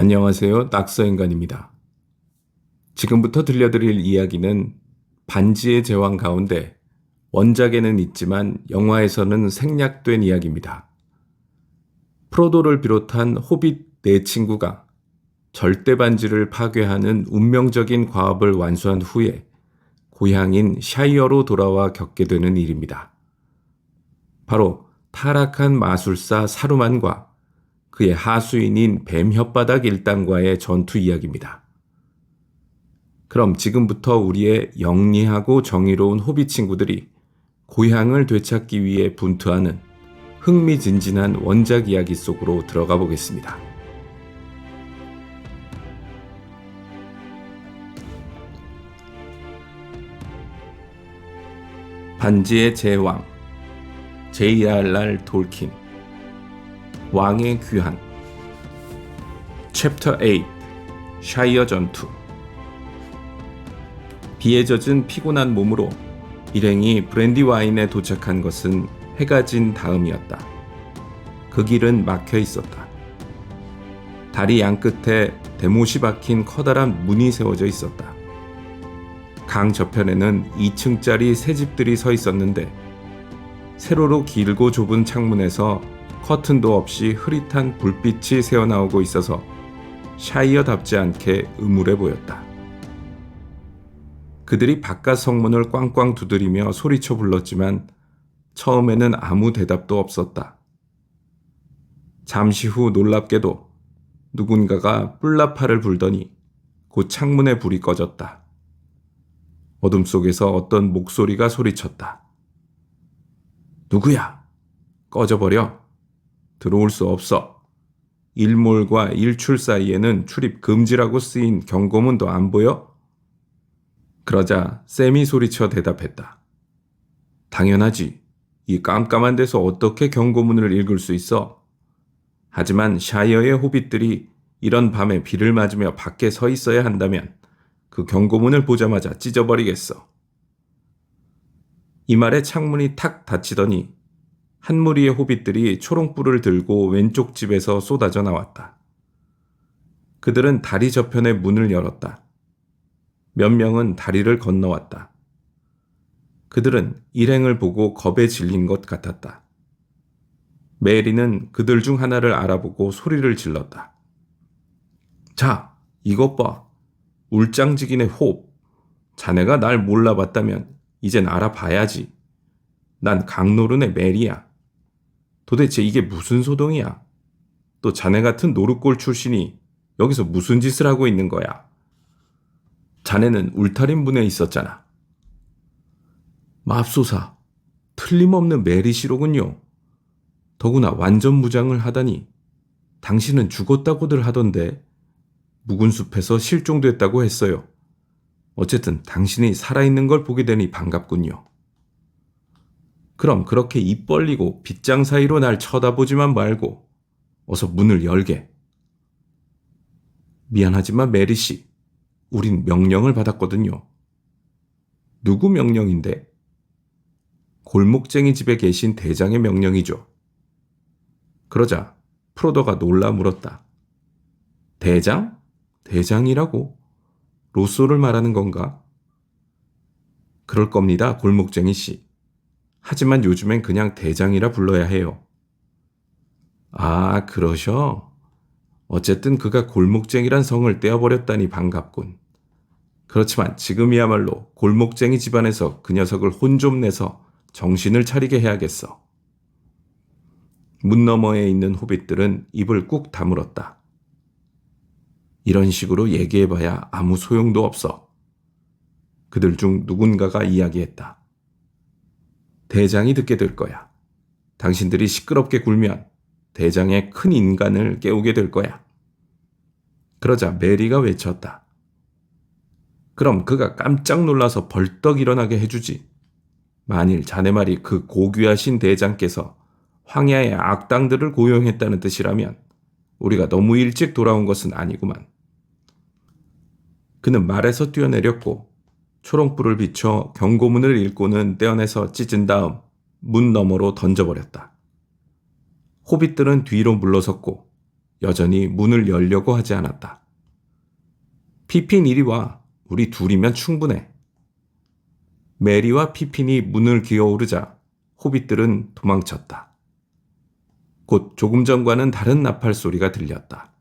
안녕하세요. 낙서인간입니다. 지금부터 들려드릴 이야기는 반지의 제왕 가운데 원작에는 있지만 영화에서는 생략된 이야기입니다. 프로도를 비롯한 호빗 네 친구가 절대 반지를 파괴하는 운명적인 과업을 완수한 후에 고향인 샤이어로 돌아와 겪게 되는 일입니다. 바로 타락한 마술사 사루만과 그의 하수인인 뱀 혓바닥 일당과의 전투 이야기입니다. 그럼 지금부터 우리의 영리하고 정의로운 호빗 친구들이 고향을 되찾기 위해 분투하는 흥미진진한 원작 이야기 속으로 들어가 보겠습니다. 반지의 제왕 J.R.R. 톨킨 왕의 귀환 챕터 8 샤이어 전투. 비에 젖은 피곤한 몸으로 일행이 브랜디와인에 도착한 것은 해가 진 다음이었다. 그 길은 막혀 있었다. 다리 양끝에 대못이 박힌 커다란 문이 세워져 있었다. 강 저편에는 2층짜리 새 집들이 서 있었는데 세로로 길고 좁은 창문에서 커튼도 없이 흐릿한 불빛이 새어나오고 있어서 샤이어답지 않게 음울해 보였다. 그들이 바깥 성문을 꽝꽝 두드리며 소리쳐 불렀지만 처음에는 아무 대답도 없었다. 잠시 후 놀랍게도 누군가가 뿔나파를 불더니 곧 창문에 불이 꺼졌다. 어둠 속에서 어떤 목소리가 소리쳤다. 누구야? 꺼져버려. 들어올 수 없어. 일몰과 일출 사이에는 출입 금지라고 쓰인 경고문도 안 보여? 그러자 샘이 소리쳐 대답했다. 당연하지. 이 깜깜한 데서 어떻게 경고문을 읽을 수 있어? 하지만 샤이어의 호빗들이 이런 밤에 비를 맞으며 밖에 서 있어야 한다면 그 경고문을 보자마자 찢어버리겠어. 이 말에 창문이 탁 닫히더니 한 무리의 호빗들이 초롱불을 들고 왼쪽 집에서 쏟아져 나왔다. 그들은 다리 저편의 문을 열었다. 몇 명은 다리를 건너왔다. 그들은 일행을 보고 겁에 질린 것 같았다. 메리는 그들 중 하나를 알아보고 소리를 질렀다. 자, 이것 봐. 울장지긴의 홉. 자네가 날 몰라봤다면 이젠 알아봐야지. 난 강노른의 메리야. 도대체 이게 무슨 소동이야? 또 자네 같은 노릇골 출신이 여기서 무슨 짓을 하고 있는 거야? 자네는 울타린문에 있었잖아. 맙소사, 틀림없는 메리시로군요. 더구나 완전 무장을 하다니. 당신은 죽었다고들 하던데 묵은 숲에서 실종됐다고 했어요. 어쨌든 당신이 살아있는 걸 보게 되니 반갑군요. 그럼 그렇게 입 벌리고 빗장 사이로 날 쳐다보지만 말고 어서 문을 열게. 미안하지만 메리 씨, 우린 명령을 받았거든요. 누구 명령인데? 골목쟁이 집에 계신 대장의 명령이죠. 그러자 프로더가 놀라 물었다. 대장? 대장이라고? 로쏘를 말하는 건가? 그럴 겁니다, 골목쟁이 씨. 하지만 요즘엔 그냥 대장이라 불러야 해요. 아, 그러셔? 어쨌든 그가 골목쟁이란 성을 떼어버렸다니 반갑군. 그렇지만 지금이야말로 골목쟁이 집안에서 그 녀석을 혼 좀 내서 정신을 차리게 해야겠어. 문 너머에 있는 호빗들은 입을 꾹 다물었다. 이런 식으로 얘기해봐야 아무 소용도 없어. 그들 중 누군가가 이야기했다. 대장이 듣게 될 거야. 당신들이 시끄럽게 굴면 대장의 큰 인간을 깨우게 될 거야. 그러자 메리가 외쳤다. 그럼 그가 깜짝 놀라서 벌떡 일어나게 해주지. 만일 자네 말이 그 고귀하신 대장께서 황야의 악당들을 고용했다는 뜻이라면 우리가 너무 일찍 돌아온 것은 아니구만. 그는 말에서 뛰어내렸고 초롱불을 비춰 경고문을 읽고는 떼어내서 찢은 다음 문 너머로 던져버렸다. 호빗들은 뒤로 물러섰고 여전히 문을 열려고 하지 않았다. 피핀 이리 와. 우리 둘이면 충분해. 메리와 피핀이 문을 기어오르자 호빗들은 도망쳤다. 곧 조금 전과는 다른 나팔 소리가 들렸다.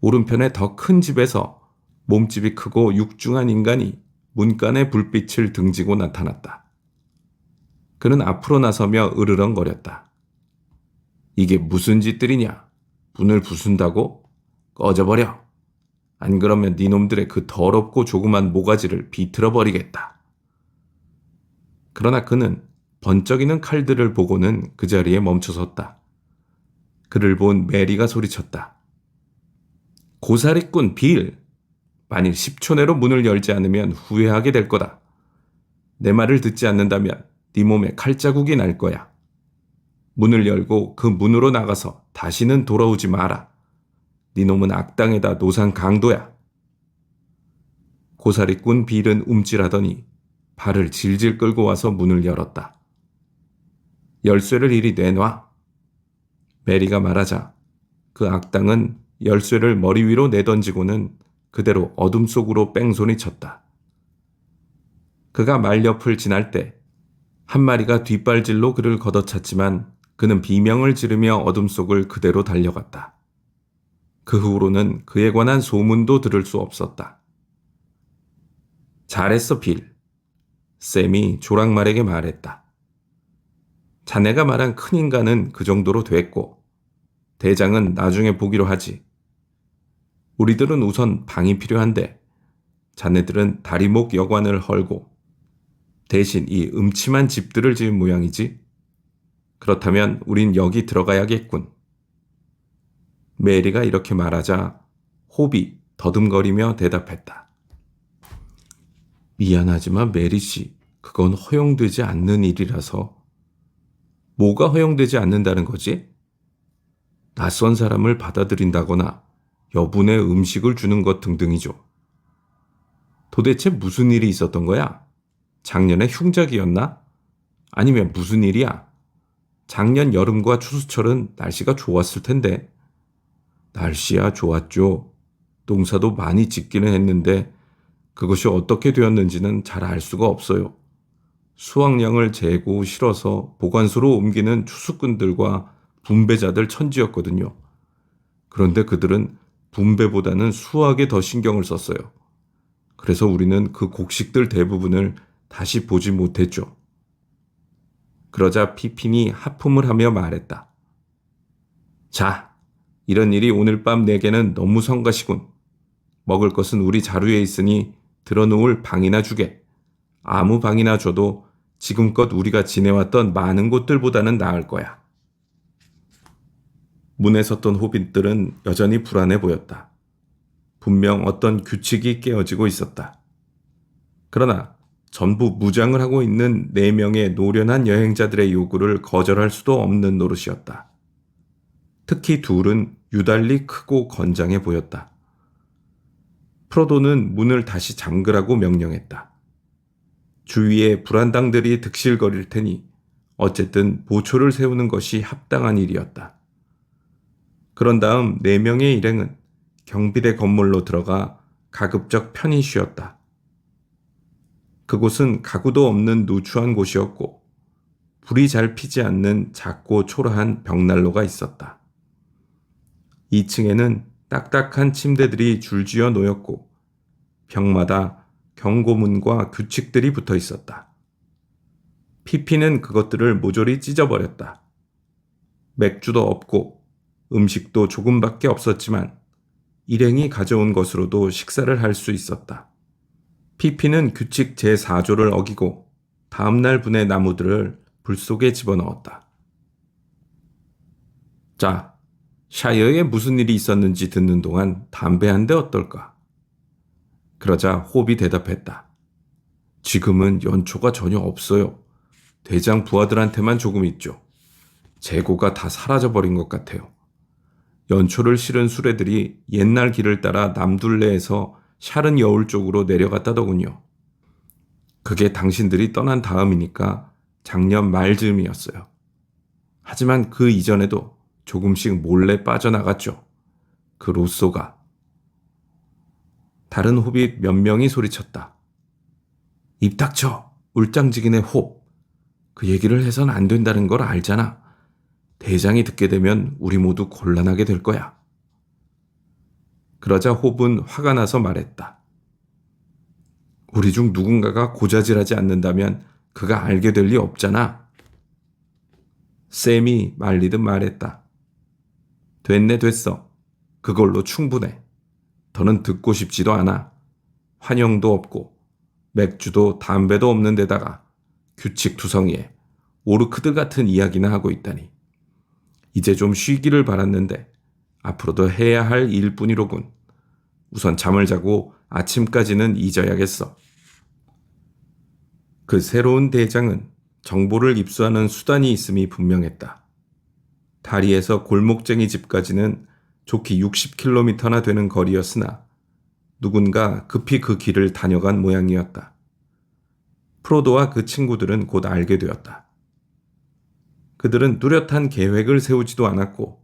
오른편의 더 큰 집에서 몸집이 크고 육중한 인간이 문간의 불빛을 등지고 나타났다. 그는 앞으로 나서며 으르렁거렸다. 이게 무슨 짓들이냐? 문을 부순다고? 꺼져버려. 안 그러면 니놈들의 그 더럽고 조그만 모가지를 비틀어버리겠다. 그러나 그는 번쩍이는 칼들을 보고는 그 자리에 멈춰섰다. 그를 본 메리가 소리쳤다. 고사리꾼 빌! 만일 10초 내로 문을 열지 않으면 후회하게 될 거다. 내 말을 듣지 않는다면 네 몸에 칼자국이 날 거야. 문을 열고 그 문으로 나가서 다시는 돌아오지 마라. 네 놈은 악당에다 노상 강도야. 고사리꾼 빌은 움찔하더니 발을 질질 끌고 와서 문을 열었다. 열쇠를 이리 내놔. 메리가 말하자 그 악당은 열쇠를 머리 위로 내던지고는 그대로 어둠 속으로 뺑소니 쳤다. 그가 말 옆을 지날 때 한 마리가 뒷발질로 그를 걷어찼지만 그는 비명을 지르며 어둠 속을 그대로 달려갔다. 그 후로는 그에 관한 소문도 들을 수 없었다. 잘했어, 빌. 샘이 조랑말에게 말했다. 자네가 말한 큰 인간은 그 정도로 됐고 대장은 나중에 보기로 하지. 우리들은 우선 방이 필요한데 자네들은 다리목 여관을 헐고 대신 이 음침한 집들을 지은 모양이지. 그렇다면 우린 여기 들어가야겠군. 메리가 이렇게 말하자 홉이 더듬거리며 대답했다. 미안하지만 메리 씨, 그건 허용되지 않는 일이라서. 뭐가 허용되지 않는다는 거지? 낯선 사람을 받아들인다거나 여분의 음식을 주는 것 등등이죠. 도대체 무슨 일이 있었던 거야? 작년에 흉작이었나? 아니면 무슨 일이야? 작년 여름과 추수철은 날씨가 좋았을 텐데. 날씨야 좋았죠. 농사도 많이 짓기는 했는데 그것이 어떻게 되었는지는 잘 알 수가 없어요. 수확량을 재고 실어서 보관소로 옮기는 추수꾼들과 분배자들 천지였거든요. 그런데 그들은 분배보다는 수확에 더 신경을 썼어요. 그래서 우리는 그 곡식들 대부분을 다시 보지 못했죠. 그러자 피핀이 하품을 하며 말했다. 자, 이런 일이 오늘 밤 내게는 너무 성가시군. 먹을 것은 우리 자루에 있으니 들어놓을 방이나 주게. 아무 방이나 줘도 지금껏 우리가 지내왔던 많은 곳들보다는 나을 거야. 문에 섰던 호빗들은 여전히 불안해 보였다. 분명 어떤 규칙이 깨어지고 있었다. 그러나 전부 무장을 하고 있는 4명의 노련한 여행자들의 요구를 거절할 수도 없는 노릇이었다. 특히 둘은 유달리 크고 건장해 보였다. 프로도는 문을 다시 잠그라고 명령했다. 주위에 불안당들이 득실거릴 테니 어쨌든 보초를 세우는 것이 합당한 일이었다. 그런 다음 4명의 일행은 경비대 건물로 들어가 가급적 편히 쉬었다. 그곳은 가구도 없는 누추한 곳이었고 불이 잘 피지 않는 작고 초라한 벽난로가 있었다. 2층에는 딱딱한 침대들이 줄지어 놓였고 벽마다 경고문과 규칙들이 붙어 있었다. 피피는 그것들을 모조리 찢어버렸다. 맥주도 없고 음식도 조금밖에 없었지만 일행이 가져온 것으로도 식사를 할 수 있었다. 피피는 규칙 제4조를 어기고 다음날 분의 나무들을 불 속에 집어넣었다. 자, 샤이어에 무슨 일이 있었는지 듣는 동안 담배 한 대 어떨까? 그러자 홉이 대답했다. 지금은 연초가 전혀 없어요. 대장 부하들한테만 조금 있죠. 재고가 다 사라져버린 것 같아요. 연초를 실은 수레들이 옛날 길을 따라 남둘레에서 샤른 여울 쪽으로 내려갔다더군요. 그게 당신들이 떠난 다음이니까 작년 말 즈음이었어요. 하지만 그 이전에도 조금씩 몰래 빠져나갔죠. 그 로쏘가. 다른 호빗 몇 명이 소리쳤다. 입 닥쳐! 울장지기네 홉! 그 얘기를 해선 안 된다는 걸 알잖아. 대장이 듣게 되면 우리 모두 곤란하게 될 거야. 그러자 홉은 화가 나서 말했다. 우리 중 누군가가 고자질하지 않는다면 그가 알게 될 리 없잖아. 샘이 말리듯 말했다. 됐네 됐어. 그걸로 충분해. 더는 듣고 싶지도 않아. 환영도 없고 맥주도 담배도 없는 데다가 규칙투성이에 오르크드 같은 이야기나 하고 있다니. 이제 좀 쉬기를 바랐는데 앞으로도 해야 할 일뿐이로군. 우선 잠을 자고 아침까지는 잊어야겠어. 그 새로운 대장은 정보를 입수하는 수단이 있음이 분명했다. 다리에서 골목쟁이 집까지는 좋기 60km나 되는 거리였으나 누군가 급히 그 길을 다녀간 모양이었다. 프로도와 그 친구들은 곧 알게 되었다. 그들은 뚜렷한 계획을 세우지도 않았고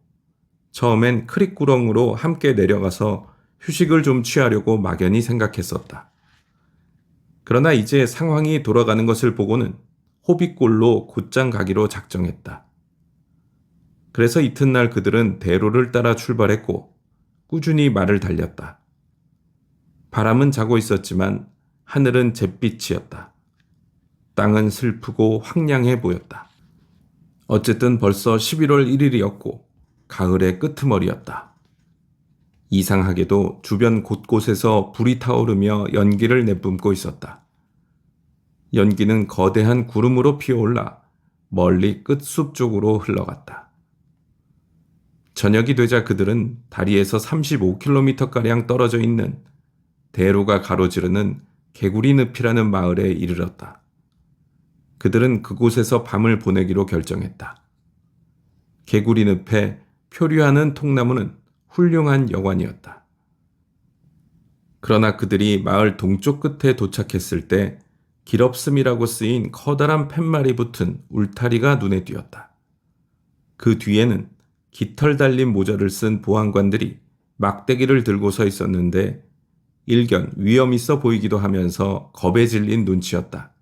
처음엔 크릭구렁으로 함께 내려가서 휴식을 좀 취하려고 막연히 생각했었다. 그러나 이제 상황이 돌아가는 것을 보고는 호빗골로 곧장 가기로 작정했다. 그래서 이튿날 그들은 대로를 따라 출발했고 꾸준히 말을 달렸다. 바람은 자고 있었지만 하늘은 잿빛이었다. 땅은 슬프고 황량해 보였다. 어쨌든 벌써 11월 1일이었고 가을의 끄트머리였다. 이상하게도 주변 곳곳에서 불이 타오르며 연기를 내뿜고 있었다. 연기는 거대한 구름으로 피어올라 멀리 끝숲 쪽으로 흘러갔다. 저녁이 되자 그들은 다리에서 35km가량 떨어져 있는 대로가 가로지르는 개구리 늪이라는 마을에 이르렀다. 그들은 그곳에서 밤을 보내기로 결정했다. 개구리 늪에 표류하는 통나무는 훌륭한 여관이었다. 그러나 그들이 마을 동쪽 끝에 도착했을 때 길없음이라고 쓰인 커다란 팻말이 붙은 울타리가 눈에 띄었다. 그 뒤에는 깃털 달린 모자를 쓴 보안관들이 막대기를 들고 서 있었는데 일견 위험 있어 보이기도 하면서 겁에 질린 눈치였다.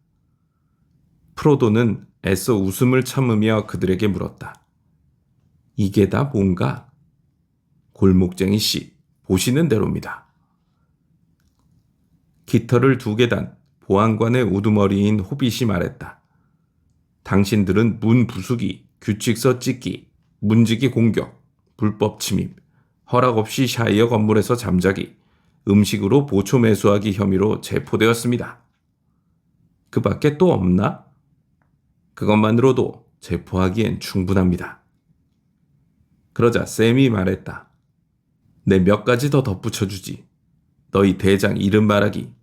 프로도는 애써 웃음을 참으며 그들에게 물었다. 이게 다 뭔가? 골목쟁이 씨, 보시는 대로입니다. 깃털을 2개 단 보안관의 우두머리인 호빗이 말했다. 당신들은 문 부수기, 규칙서 찢기, 문지기 공격, 불법 침입, 허락 없이 샤이어 건물에서 잠자기, 음식으로 보초 매수하기 혐의로 체포되었습니다. 그 밖에 또 없나? 그것만으로도 체포하기엔 충분합니다. 그러자 샘이 말했다. 내 몇 가지 더 덧붙여주지. 너희 대장 이름 말하기,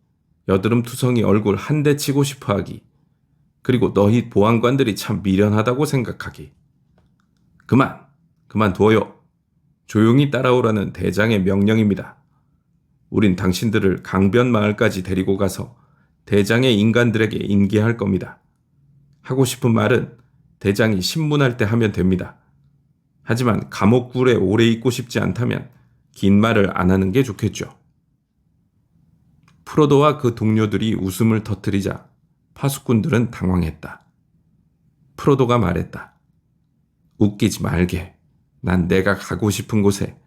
여드름 투성이 얼굴 한 대 치고 싶어 하기, 그리고 너희 보안관들이 참 미련하다고 생각하기. 그만둬요. 조용히 따라오라는 대장의 명령입니다. 우린 당신들을 강변 마을까지 데리고 가서 대장의 인간들에게 인계할 겁니다. 하고 싶은 말은 대장이 신문할 때 하면 됩니다. 하지만 감옥굴에 오래 있고 싶지 않다면 긴 말을 안 하는 게 좋겠죠. 프로도와 그 동료들이 웃음을 터뜨리자 파수꾼들은 당황했다. 프로도가 말했다. 웃기지 말게. 난 내가 가고 싶은 곳에,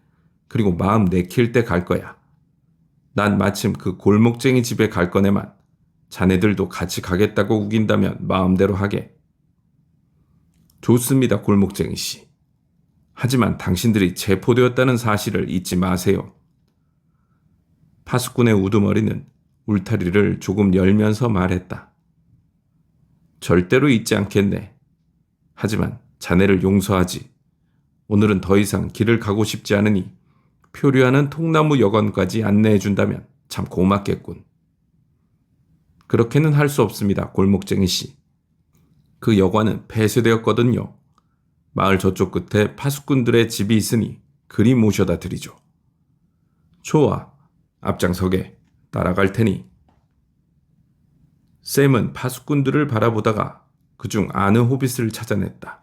그리고 마음 내킬 때 갈 거야. 난 마침 그 골목쟁이 집에 갈 거네만 자네들도 같이 가겠다고 우긴다면 마음대로 하게. 좋습니다, 골목쟁이 씨. 하지만 당신들이 체포되었다는 사실을 잊지 마세요. 파수꾼의 우두머리는 울타리를 조금 열면서 말했다. 절대로 잊지 않겠네. 하지만 자네를 용서하지. 오늘은 더 이상 길을 가고 싶지 않으니 표류하는 통나무 여관까지 안내해준다면 참 고맙겠군. 그렇게는 할 수 없습니다, 골목쟁이 씨. 그 여관은 폐쇄되었거든요. 마을 저쪽 끝에 파수꾼들의 집이 있으니 그리 모셔다 드리죠. 좋아, 앞장서게. 따라갈 테니. 샘은 파수꾼들을 바라보다가 그중 아는 호빗을 찾아냈다.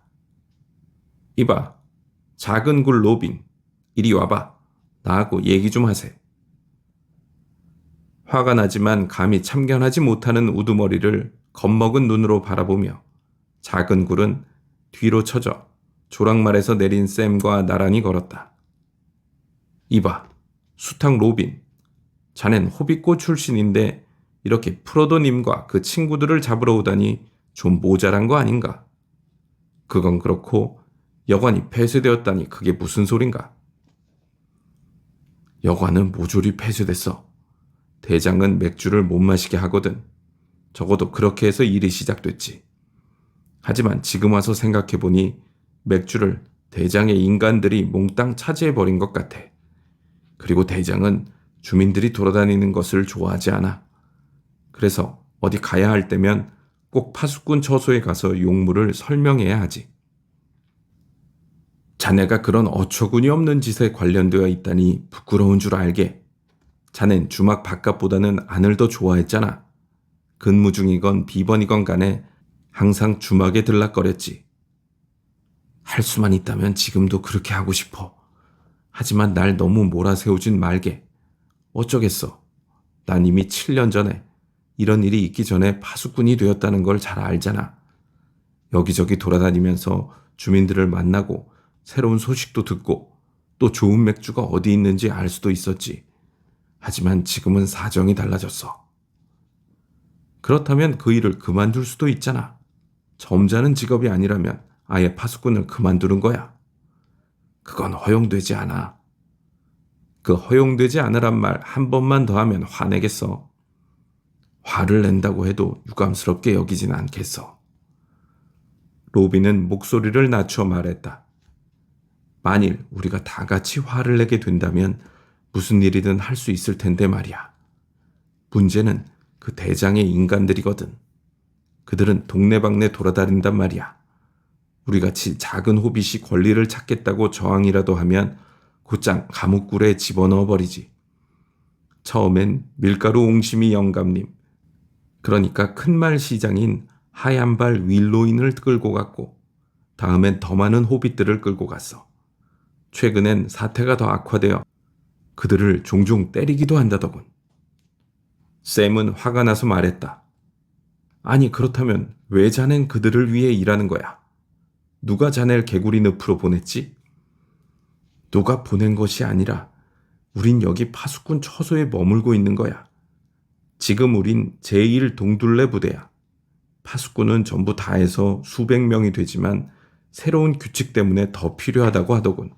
이봐, 작은 굴 로빈, 이리 와봐. 나하고 얘기 좀 하세. 화가 나지만 감히 참견하지 못하는 우두머리를 겁먹은 눈으로 바라보며 작은 굴은 뒤로 쳐져 조랑말에서 내린 샘과 나란히 걸었다. 이봐, 수탉 로빈. 자넨 호빗고 출신인데 이렇게 프로도님과 그 친구들을 잡으러 오다니 좀 모자란 거 아닌가? 그건 그렇고 여관이 폐쇄되었다니 그게 무슨 소린가? 여관은 모조리 폐쇄됐어. 대장은 맥주를 못 마시게 하거든. 적어도 그렇게 해서 일이 시작됐지. 하지만 지금 와서 생각해보니 맥주를 대장의 인간들이 몽땅 차지해버린 것 같아. 그리고 대장은 주민들이 돌아다니는 것을 좋아하지 않아. 그래서 어디 가야 할 때면 꼭 파수꾼 처소에 가서 용무를 설명해야 하지. 자네가 그런 어처구니 없는 짓에 관련되어 있다니 부끄러운 줄 알게. 자넨 주막 바깥보다는 안을 더 좋아했잖아. 근무 중이건 비번이건 간에 항상 주막에 들락거렸지. 할 수만 있다면 지금도 그렇게 하고 싶어. 하지만 날 너무 몰아세우진 말게. 어쩌겠어. 난 이미 7년 전에 이런 일이 있기 전에 파수꾼이 되었다는 걸 잘 알잖아. 여기저기 돌아다니면서 주민들을 만나고 새로운 소식도 듣고 또 좋은 맥주가 어디 있는지 알 수도 있었지. 하지만 지금은 사정이 달라졌어. 그렇다면 그 일을 그만둘 수도 있잖아. 점잖은 직업이 아니라면 아예 파수꾼을 그만두는 거야. 그건 허용되지 않아. 그 허용되지 않으란 말 한 번만 더 하면 화내겠어. 화를 낸다고 해도 유감스럽게 여기진 않겠어. 로빈은 목소리를 낮춰 말했다. 만일 우리가 다 같이 화를 내게 된다면 무슨 일이든 할 수 있을 텐데 말이야. 문제는 그 대장의 인간들이거든. 그들은 동네방네 돌아다닌단 말이야. 우리같이 작은 호빗이 권리를 찾겠다고 저항이라도 하면 곧장 감옥굴에 집어넣어 버리지. 처음엔 밀가루 옹심이 영감님, 그러니까 큰말 시장인 하얀발 윌로인을 끌고 갔고, 다음엔 더 많은 호빗들을 끌고 갔어. 최근엔 사태가 더 악화되어 그들을 종종 때리기도 한다더군. 샘은 화가 나서 말했다. 아니 그렇다면 왜 자넨 그들을 위해 일하는 거야? 누가 자넬 개구리 늪으로 보냈지? 누가 보낸 것이 아니라 우린 여기 파수꾼 처소에 머물고 있는 거야. 지금 우린 제1동둘레 부대야. 파수꾼은 전부 다 해서 수백 명이 되지만 새로운 규칙 때문에 더 필요하다고 하더군.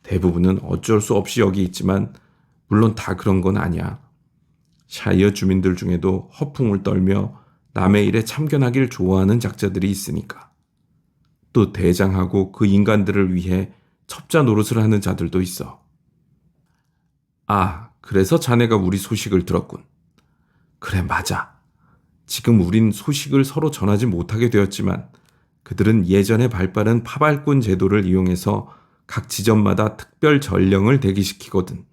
대부분은 어쩔 수 없이 여기 있지만 물론 다 그런 건 아니야. 샤이어 주민들 중에도 허풍을 떨며 남의 일에 참견하길 좋아하는 작자들이 있으니까. 또 대장하고 그 인간들을 위해 첩자 노릇을 하는 자들도 있어. 아, 그래서 자네가 우리 소식을 들었군. 그래, 맞아. 지금 우린 소식을 서로 전하지 못하게 되었지만 그들은 예전에 발빠른 파발꾼 제도를 이용해서 각 지점마다 특별 전령을 대기시키거든.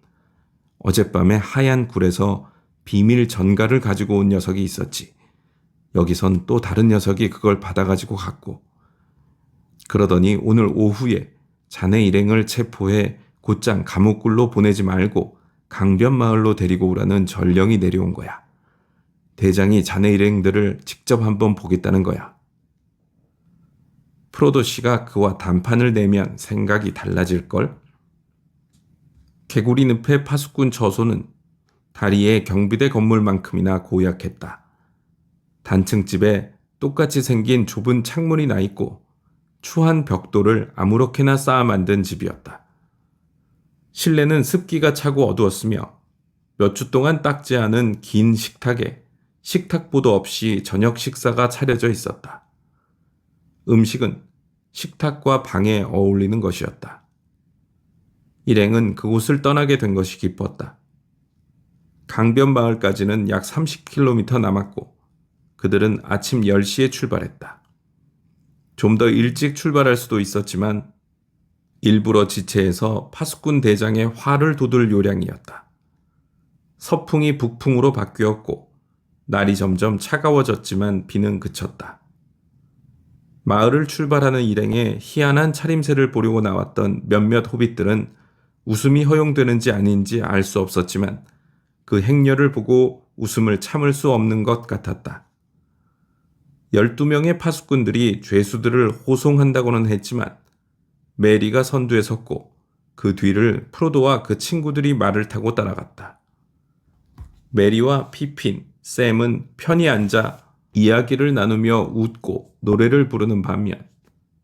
어젯밤에 하얀 굴에서 비밀 전가를 가지고 온 녀석이 있었지. 여기선 또 다른 녀석이 그걸 받아가지고 갔고. 그러더니 오늘 오후에 자네 일행을 체포해 곧장 감옥굴로 보내지 말고 강변마을로 데리고 오라는 전령이 내려온 거야. 대장이 자네 일행들을 직접 한번 보겠다는 거야. 프로도 씨가 그와 단판을 내면 생각이 달라질걸? 개구리 늪의 파수꾼 처소는 다리에 경비대 건물만큼이나 고약했다. 단층집에 똑같이 생긴 좁은 창문이 나 있고 추한 벽돌을 아무렇게나 쌓아 만든 집이었다. 실내는 습기가 차고 어두웠으며 몇 주 동안 닦지 않은 긴 식탁에 식탁보도 없이 저녁 식사가 차려져 있었다. 음식은 식탁과 방에 어울리는 것이었다. 일행은 그곳을 떠나게 된 것이 기뻤다. 강변마을까지는 약 30km 남았고 그들은 아침 10시에 출발했다. 좀 더 일찍 출발할 수도 있었지만 일부러 지체해서 파수꾼 대장의 화를 돋을 요량이었다. 서풍이 북풍으로 바뀌었고 날이 점점 차가워졌지만 비는 그쳤다. 마을을 출발하는 일행의 희한한 차림새를 보려고 나왔던 몇몇 호빗들은 웃음이 허용되는지 아닌지 알 수 없었지만 그 행렬을 보고 웃음을 참을 수 없는 것 같았다. 12명의 파수꾼들이 죄수들을 호송한다고는 했지만 메리가 선두에 섰고 그 뒤를 프로도와 그 친구들이 말을 타고 따라갔다. 메리와 피핀, 샘은 편히 앉아 이야기를 나누며 웃고 노래를 부르는 반면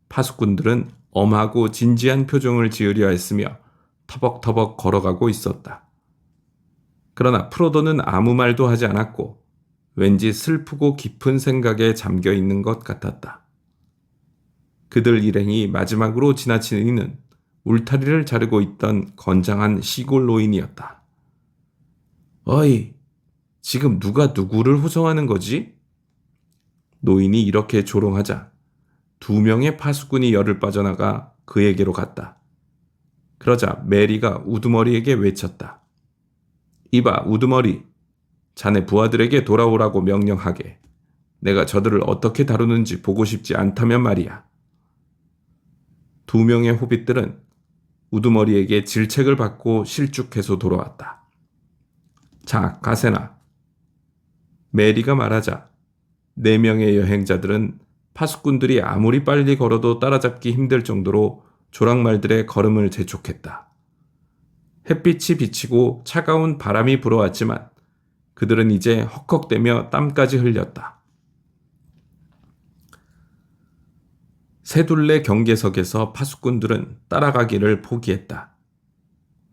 파수꾼들은 엄하고 진지한 표정을 지으려 했으며 터벅터벅 걸어가고 있었다. 그러나 프로도는 아무 말도 하지 않았고 왠지 슬프고 깊은 생각에 잠겨 있는 것 같았다. 그들 일행이 마지막으로 지나친 이는 울타리를 자르고 있던 건장한 시골 노인이었다. 어이, 지금 누가 누구를 호송하는 거지? 노인이 이렇게 조롱하자 2명의 파수꾼이 열을 빠져나가 그에게로 갔다. 그러자 메리가 우두머리에게 외쳤다. 이봐, 우두머리. 자네 부하들에게 돌아오라고 명령하게. 내가 저들을 어떻게 다루는지 보고 싶지 않다면 말이야. 2명의 호빗들은 우두머리에게 질책을 받고 실죽해서 돌아왔다. 자, 가세나. 메리가 말하자 4명의 여행자들은 파수꾼들이 아무리 빨리 걸어도 따라잡기 힘들 정도로 조랑말들의 걸음을 재촉했다. 햇빛이 비치고 차가운 바람이 불어왔지만 그들은 이제 헉헉대며 땀까지 흘렸다. 새둘레 경계석에서 파수꾼들은 따라가기를 포기했다.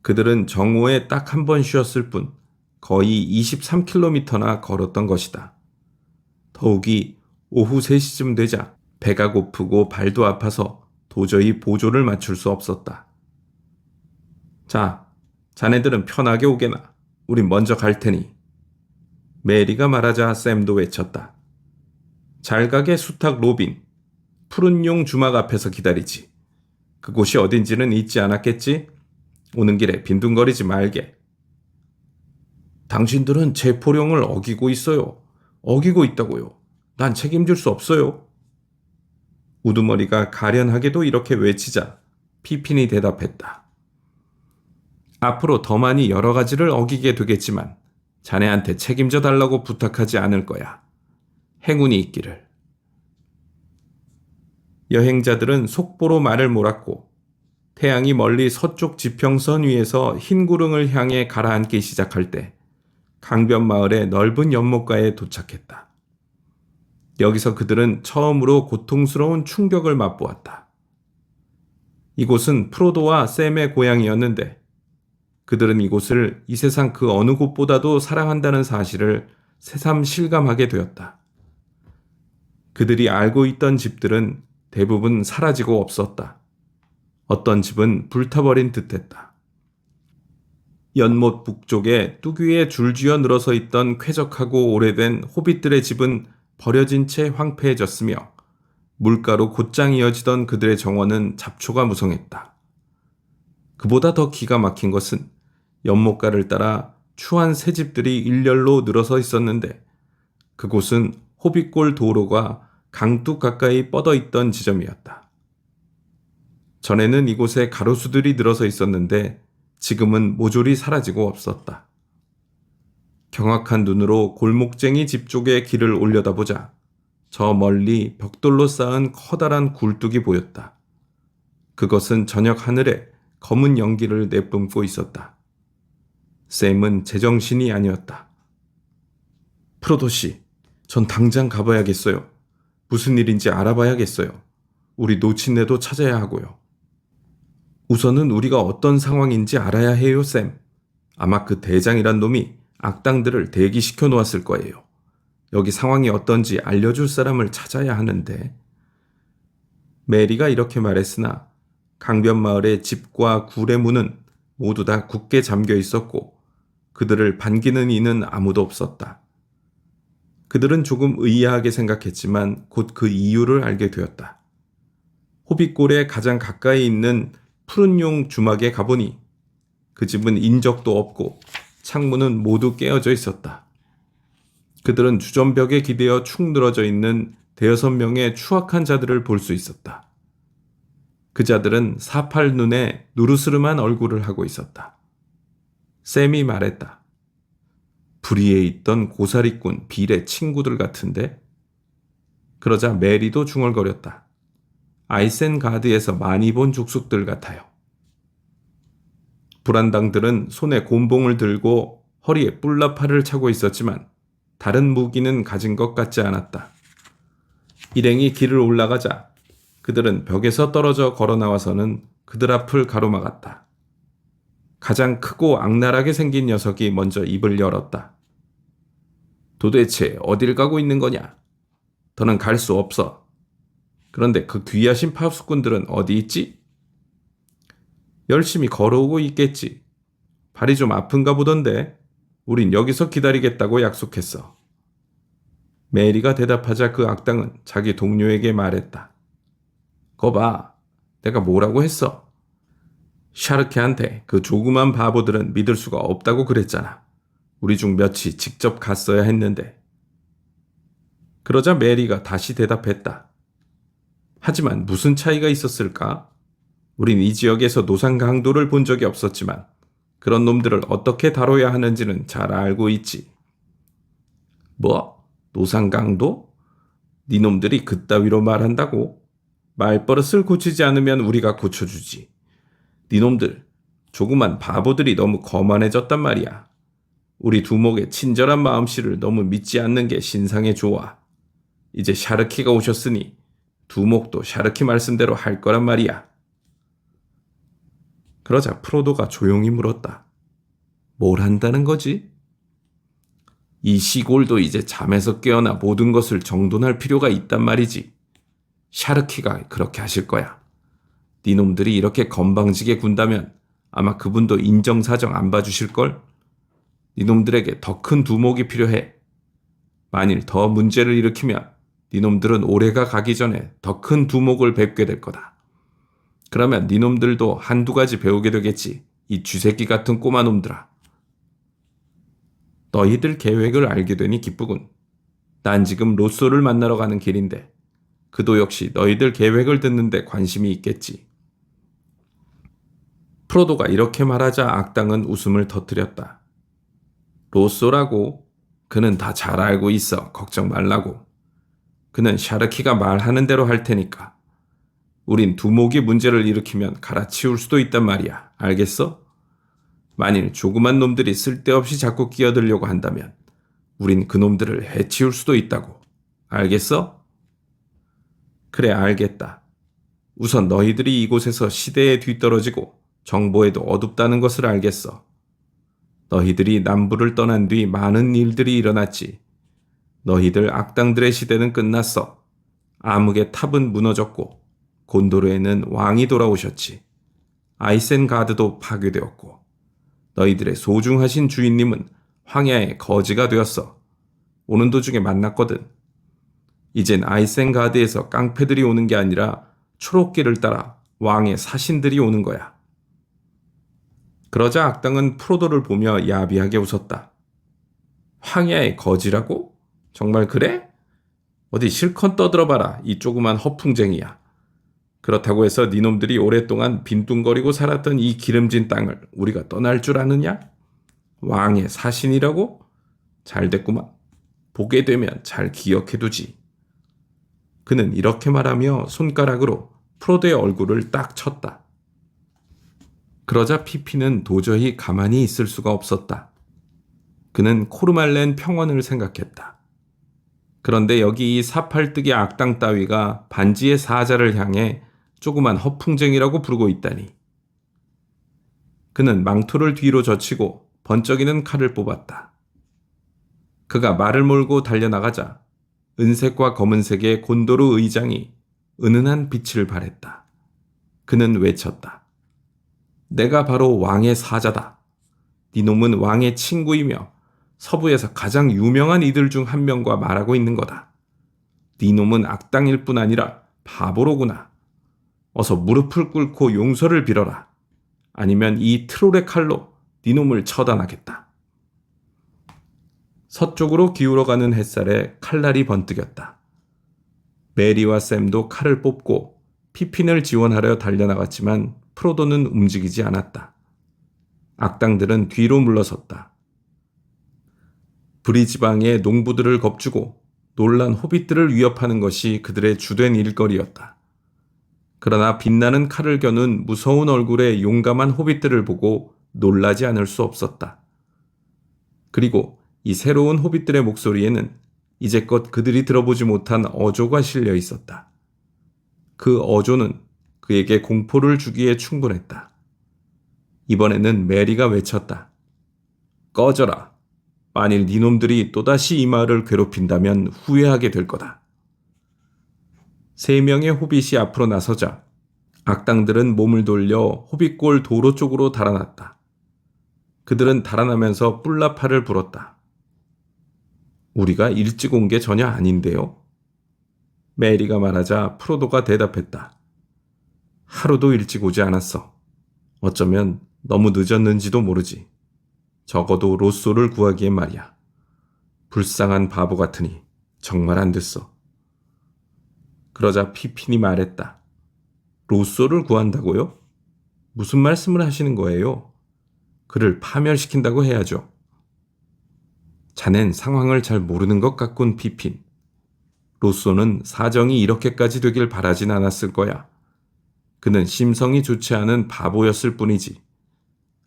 그들은 정오에 딱 한 번 쉬었을 뿐 거의 23km나 걸었던 것이다. 더욱이 오후 3시쯤 되자 배가 고프고 발도 아파서 도저히 보조를 맞출 수 없었다. 자, 자네들은 편하게 오게나. 우린 먼저 갈 테니. 메리가 말하자 샘도 외쳤다. 잘 가게 수탉 로빈. 푸른 용 주막 앞에서 기다리지. 그곳이 어딘지는 잊지 않았겠지? 오는 길에 빈둥거리지 말게. 당신들은 제 포령을 어기고 있어요. 어기고 있다고요. 난 책임질 수 없어요. 우두머리가 가련하게도 이렇게 외치자 피핀이 대답했다. 앞으로 더 많이 여러 가지를 어기게 되겠지만 자네한테 책임져 달라고 부탁하지 않을 거야. 행운이 있기를. 여행자들은 속보로 말을 몰았고 태양이 멀리 서쪽 지평선 위에서 흰 구릉을 향해 가라앉기 시작할 때 강변 마을의 넓은 연못가에 도착했다. 여기서 그들은 처음으로 고통스러운 충격을 맛보았다. 이곳은 프로도와 샘의 고향이었는데 그들은 이곳을 이 세상 그 어느 곳보다도 사랑한다는 사실을 새삼 실감하게 되었다. 그들이 알고 있던 집들은 대부분 사라지고 없었다. 어떤 집은 불타버린 듯했다. 연못 북쪽에 뚜귀에 줄지어 늘어서 있던 쾌적하고 오래된 호빗들의 집은 버려진 채 황폐해졌으며 물가로 곧장 이어지던 그들의 정원은 잡초가 무성했다. 그보다 더 기가 막힌 것은 연못가를 따라 추한 새 집들이 일렬로 늘어서 있었는데 그곳은 호빗골 도로가 강둑 가까이 뻗어 있던 지점이었다. 전에는 이곳에 가로수들이 늘어서 있었는데 지금은 모조리 사라지고 없었다. 경악한 눈으로 골목쟁이 집 쪽에 길을 올려다보자 저 멀리 벽돌로 쌓은 커다란 굴뚝이 보였다. 그것은 저녁 하늘에 검은 연기를 내뿜고 있었다. 샘은 제정신이 아니었다. 프로도 씨, 전 당장 가봐야겠어요. 무슨 일인지 알아봐야겠어요. 우리 놓친애도 찾아야 하고요. 우선은 우리가 어떤 상황인지 알아야 해요, 샘. 아마 그 대장이란 놈이 악당들을 대기시켜 놓았을 거예요. 여기 상황이 어떤지 알려줄 사람을 찾아야 하는데. 메리가 이렇게 말했으나 강변 마을의 집과 굴의 문은 모두 다 굳게 잠겨 있었고 그들을 반기는 이는 아무도 없었다. 그들은 조금 의아하게 생각했지만 곧 그 이유를 알게 되었다. 호빗골에 가장 가까이 있는 푸른 용 주막에 가보니 그 집은 인적도 없고 창문은 모두 깨어져 있었다. 그들은 주전벽에 기대어 축 늘어져 있는 대여섯 명의 추악한 자들을 볼 수 있었다. 그 자들은 사팔 눈에 누르스름한 얼굴을 하고 있었다. 샘이 말했다. 불의에 있던 고사리꾼 빌의 친구들 같은데? 그러자 메리도 중얼거렸다. 아이센가드에서 많이 본 족속들 같아요. 불안당들은 손에 곤봉을 들고 허리에 뿔나팔을 차고 있었지만 다른 무기는 가진 것 같지 않았다. 일행이 길을 올라가자 그들은 벽에서 떨어져 걸어 나와서는 그들 앞을 가로막았다. 가장 크고 악랄하게 생긴 녀석이 먼저 입을 열었다. 도대체 어딜 가고 있는 거냐? 더는 갈 수 없어. 그런데 그 귀하신 파수꾼들은 어디 있지? 열심히 걸어오고 있겠지. 발이 좀 아픈가 보던데 우린 여기서 기다리겠다고 약속했어. 메리가 대답하자 그 악당은 자기 동료에게 말했다. 거봐, 내가 뭐라고 했어? 샤르케한테 그 조그만 바보들은 믿을 수가 없다고 그랬잖아. 우리 중 몇이 직접 갔어야 했는데. 그러자 메리가 다시 대답했다. 하지만 무슨 차이가 있었을까? 우린 이 지역에서 노상 강도를 본 적이 없었지만 그런 놈들을 어떻게 다뤄야 하는지는 잘 알고 있지. 뭐? 노상 강도? 네 놈들이 그따위로 말한다고? 말버릇을 고치지 않으면 우리가 고쳐주지. 네 놈들, 조그만 바보들이 너무 거만해졌단 말이야. 우리 두목의 친절한 마음씨를 너무 믿지 않는 게 신상에 좋아. 이제 샤르키가 오셨으니 두목도 샤르키 말씀대로 할 거란 말이야. 그러자 프로도가 조용히 물었다. 뭘 한다는 거지? 이 시골도 이제 잠에서 깨어나 모든 것을 정돈할 필요가 있단 말이지. 샤르키가 그렇게 하실 거야. 네 놈들이 이렇게 건방지게 군다면 아마 그분도 인정사정 안 봐주실걸? 네 놈들에게 더 큰 두목이 필요해. 만일 더 문제를 일으키면 네 놈들은 올해가 가기 전에 더 큰 두목을 뵙게 될 거다. 그러면 네 놈들도 한두 가지 배우게 되겠지. 이 쥐새끼 같은 꼬마 놈들아. 너희들 계획을 알게 되니 기쁘군. 난 지금 로쏘를 만나러 가는 길인데 그도 역시 너희들 계획을 듣는데 관심이 있겠지. 프로도가 이렇게 말하자 악당은 웃음을 터뜨렸다. 로쏘라고? 그는 다 잘 알고 있어. 걱정 말라고. 그는 샤르키가 말하는 대로 할 테니까. 우린 두목이 문제를 일으키면 갈아치울 수도 있단 말이야. 알겠어? 만일 조그만 놈들이 쓸데없이 자꾸 끼어들려고 한다면 우린 그 놈들을 해치울 수도 있다고. 알겠어? 그래, 알겠다. 우선 너희들이 이곳에서 시대에 뒤떨어지고 정보에도 어둡다는 것을 알겠어. 너희들이 남부를 떠난 뒤 많은 일들이 일어났지. 너희들 악당들의 시대는 끝났어. 암흑의 탑은 무너졌고 곤도르에는 왕이 돌아오셨지. 아이센가드도 파괴되었고 너희들의 소중하신 주인님은 황야의 거지가 되었어. 오는 도중에 만났거든. 이젠 아이센가드에서 깡패들이 오는 게 아니라 초록길을 따라 왕의 사신들이 오는 거야. 그러자 악당은 프로도를 보며 야비하게 웃었다. 황야의 거지라고? 정말 그래? 어디 실컷 떠들어봐라, 이 조그만 허풍쟁이야. 그렇다고 해서 네 놈들이 오랫동안 빈둥거리고 살았던 이 기름진 땅을 우리가 떠날 줄 아느냐? 왕의 사신이라고? 잘 됐구만. 보게 되면 잘 기억해두지. 그는 이렇게 말하며 손가락으로 프로도의 얼굴을 딱 쳤다. 그러자 피피는 도저히 가만히 있을 수가 없었다. 그는 코르말렌 평원을 생각했다. 그런데 여기 이 사팔뜨기 악당 따위가 반지의 사자를 향해 조그만 허풍쟁이라고 부르고 있다니. 그는 망토를 뒤로 젖히고 번쩍이는 칼을 뽑았다. 그가 말을 몰고 달려나가자 은색과 검은색의 곤도르 의장이 은은한 빛을 발했다. 그는 외쳤다. 내가 바로 왕의 사자다. 네 놈은 왕의 친구이며 서부에서 가장 유명한 이들 중 한 명과 말하고 있는 거다. 네 놈은 악당일 뿐 아니라 바보로구나. 어서 무릎을 꿇고 용서를 빌어라. 아니면 이 트롤의 칼로 네 놈을 처단하겠다. 서쪽으로 기울어가는 햇살에 칼날이 번뜩였다. 메리와 샘도 칼을 뽑고 피핀을 지원하려 달려나갔지만 프로도는 움직이지 않았다. 악당들은 뒤로 물러섰다. 브리지방의 농부들을 겁주고 놀란 호빗들을 위협하는 것이 그들의 주된 일거리였다. 그러나 빛나는 칼을 겨눈 무서운 얼굴의 용감한 호빗들을 보고 놀라지 않을 수 없었다. 그리고 이 새로운 호빗들의 목소리에는 이제껏 그들이 들어보지 못한 어조가 실려 있었다. 그 어조는 그에게 공포를 주기에 충분했다. 이번에는 메리가 외쳤다. 꺼져라. 만일 니놈들이 또다시 이 마을을 괴롭힌다면 후회하게 될 거다. 3명의 호빗이 앞으로 나서자 악당들은 몸을 돌려 호빗골 도로 쪽으로 달아났다. 그들은 달아나면서 뿔나팔을 불었다. 우리가 일찍 온 게 전혀 아닌데요. 메리가 말하자 프로도가 대답했다. 하루도 일찍 오지 않았어. 어쩌면 너무 늦었는지도 모르지. 적어도 로쏘를 구하기엔 말이야. 불쌍한 바보 같으니 정말 안 됐어. 그러자 피핀이 말했다. 로쏘를 구한다고요? 무슨 말씀을 하시는 거예요? 그를 파멸시킨다고 해야죠. 자넨 상황을 잘 모르는 것 같군, 피핀. 로쏘는 사정이 이렇게까지 되길 바라진 않았을 거야. 그는 심성이 좋지 않은 바보였을 뿐이지.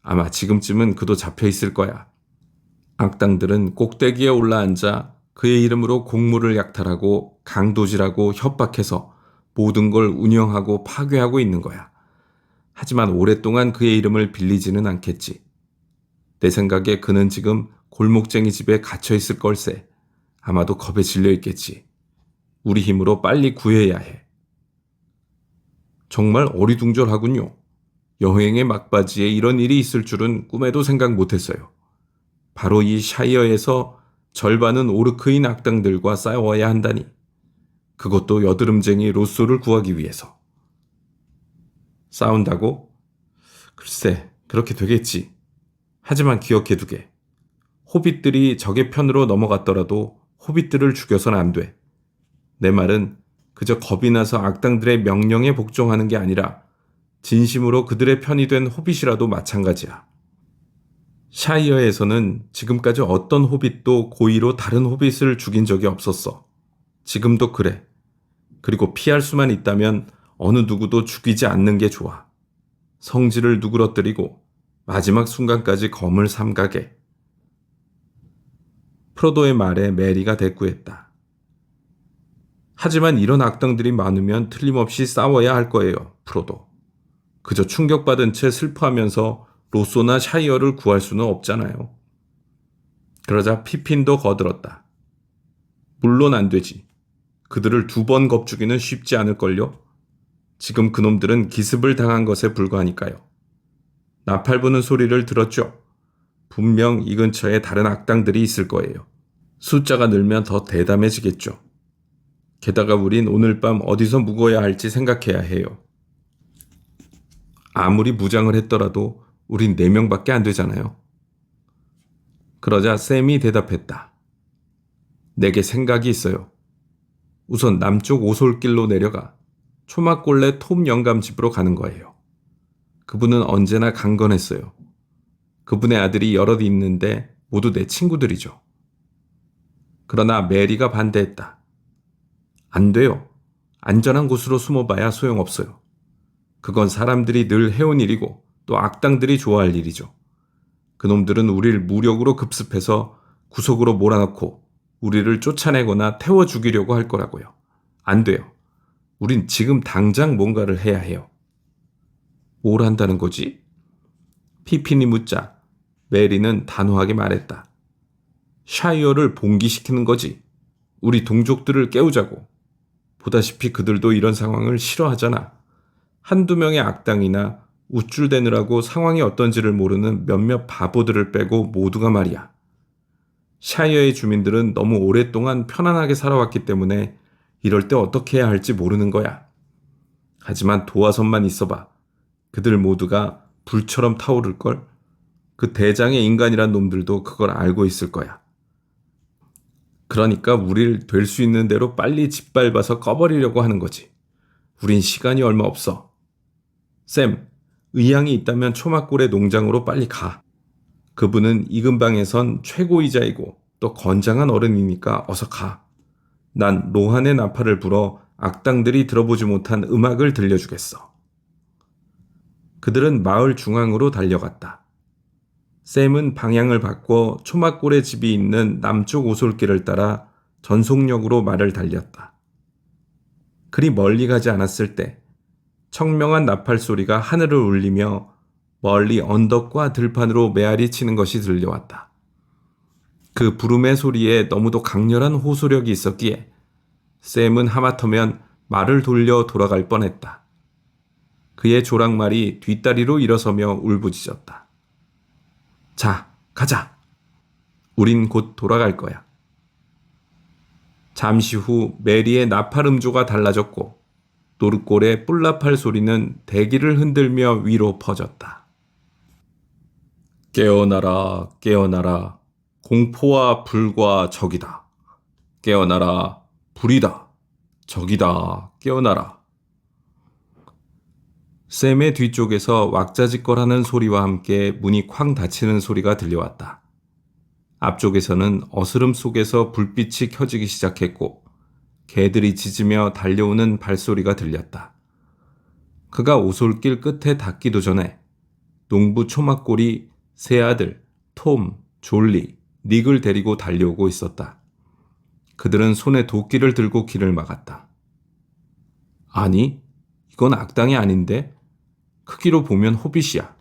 아마 지금쯤은 그도 잡혀 있을 거야. 악당들은 꼭대기에 올라앉아 그의 이름으로 공물을 약탈하고 강도질하고 협박해서 모든 걸 운영하고 파괴하고 있는 거야. 하지만 오랫동안 그의 이름을 빌리지는 않겠지. 내 생각에 그는 지금 골목쟁이 집에 갇혀 있을 걸세. 아마도 겁에 질려 있겠지. 우리 힘으로 빨리 구해야 해. 정말 어리둥절하군요. 여행의 막바지에 이런 일이 있을 줄은 꿈에도 생각 못했어요. 바로 이 샤이어에서 절반은 오르크인 악당들과 싸워야 한다니. 그것도 여드름쟁이 로쏘를 구하기 위해서. 싸운다고? 글쎄, 그렇게 되겠지. 하지만 기억해두게. 호빗들이 적의 편으로 넘어갔더라도 호빗들을 죽여선 안 돼. 내 말은 그저 겁이 나서 악당들의 명령에 복종하는 게 아니라 진심으로 그들의 편이 된 호빗이라도 마찬가지야. 샤이어에서는 지금까지 어떤 호빗도 고의로 다른 호빗을 죽인 적이 없었어. 지금도 그래. 그리고 피할 수만 있다면 어느 누구도 죽이지 않는 게 좋아. 성질을 누그러뜨리고 마지막 순간까지 검을 삼가게. 프로도의 말에 메리가 대꾸했다. 하지만 이런 악당들이 많으면 틀림없이 싸워야 할 거예요, 프로도. 그저 충격받은 채 슬퍼하면서 로쏘나 샤이어를 구할 수는 없잖아요. 그러자 피핀도 거들었다. 물론 안 되지. 그들을 2번 겁주기는 쉽지 않을걸요. 지금 그놈들은 기습을 당한 것에 불과하니까요. 나팔 부는 소리를 들었죠. 분명 이 근처에 다른 악당들이 있을 거예요. 숫자가 늘면 더 대담해지겠죠. 게다가 우린 오늘 밤 어디서 묵어야 할지 생각해야 해요. 아무리 무장을 했더라도 우린 4명밖에 안 되잖아요. 그러자 샘이 대답했다. 내게 생각이 있어요. 우선 남쪽 오솔길로 내려가 초막골레 톰 영감 집으로 가는 거예요. 그분은 언제나 강건했어요. 그분의 아들이 여럿 있는데 모두 내 친구들이죠. 그러나 메리가 반대했다. 안 돼요. 안전한 곳으로 숨어봐야 소용없어요. 그건 사람들이 늘 해온 일이고 또 악당들이 좋아할 일이죠. 그놈들은 우리를 무력으로 급습해서 구석으로 몰아넣고 우리를 쫓아내거나 태워 죽이려고 할 거라고요. 안 돼요. 우린 지금 당장 뭔가를 해야 해요. 뭘 한다는 거지? 피핀이 묻자 메리는 단호하게 말했다. 샤이어를 봉기시키는 거지. 우리 동족들을 깨우자고. 보다시피 그들도 이런 상황을 싫어하잖아. 한두 명의 악당이나 우쭐대느라고 상황이 어떤지를 모르는 몇몇 바보들을 빼고 모두가 말이야. 샤이어의 주민들은 너무 오랫동안 편안하게 살아왔기 때문에 이럴 때 어떻게 해야 할지 모르는 거야. 하지만 도화선만 있어봐. 그들 모두가 불처럼 타오를걸? 그 대장의 인간이란 놈들도 그걸 알고 있을 거야. 그러니까 우릴 될 수 있는 대로 빨리 짓밟아서 꺼버리려고 하는 거지. 우린 시간이 얼마 없어. 샘, 의향이 있다면 초막골의 농장으로 빨리 가. 그분은 이 근방에선 최고이자이고 또 건장한 어른이니까 어서 가. 난 로한의 나팔을 불어 악당들이 들어보지 못한 음악을 들려주겠어. 그들은 마을 중앙으로 달려갔다. 샘은 방향을 바꿔 초막골의 집이 있는 남쪽 오솔길을 따라 전속력으로 말을 달렸다. 그리 멀리 가지 않았을 때 청명한 나팔 소리가 하늘을 울리며 멀리 언덕과 들판으로 메아리 치는 것이 들려왔다. 그 부름의 소리에 너무도 강렬한 호소력이 있었기에 샘은 하마터면 말을 돌려 돌아갈 뻔했다. 그의 조랑말이 뒷다리로 일어서며 울부짖었다. 자, 가자. 우린 곧 돌아갈 거야. 잠시 후 메리의 나팔 음조가 달라졌고 노릇골의 뿔나팔 소리는 대기를 흔들며 위로 퍼졌다. 깨어나라, 깨어나라. 공포와 불과 적이다. 깨어나라, 불이다. 적이다. 깨어나라. 샘의 뒤쪽에서 왁자지껄하는 소리와 함께 문이 쾅 닫히는 소리가 들려왔다. 앞쪽에서는 어스름 속에서 불빛이 켜지기 시작했고 개들이 짖으며 달려오는 발소리가 들렸다. 그가 오솔길 끝에 닿기도 전에 농부 초막골이 세 아들 톰, 졸리, 닉을 데리고 달려오고 있었다. 그들은 손에 도끼를 들고 길을 막았다. 아니, 이건 악당이 아닌데? 크기로 보면 호빗이야.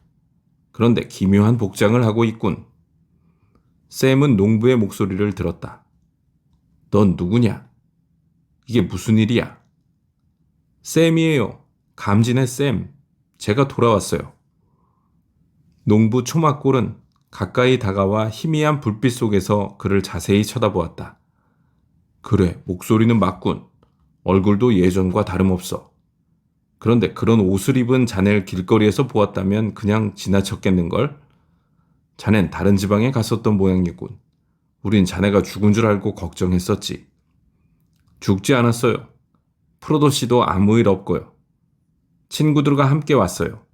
그런데 기묘한 복장을 하고 있군. 샘은 농부의 목소리를 들었다. 넌 누구냐? 이게 무슨 일이야? 샘이에요. 감진의 샘. 제가 돌아왔어요. 농부 초막골은 가까이 다가와 희미한 불빛 속에서 그를 자세히 쳐다보았다. 그래, 목소리는 맞군. 얼굴도 예전과 다름없어. 그런데 그런 옷을 입은 자네를 길거리에서 보았다면 그냥 지나쳤겠는걸? 자넨 다른 지방에 갔었던 모양이군. 우린 자네가 죽은 줄 알고 걱정했었지. 죽지 않았어요. 프로도 씨도 아무 일 없고요. 친구들과 함께 왔어요.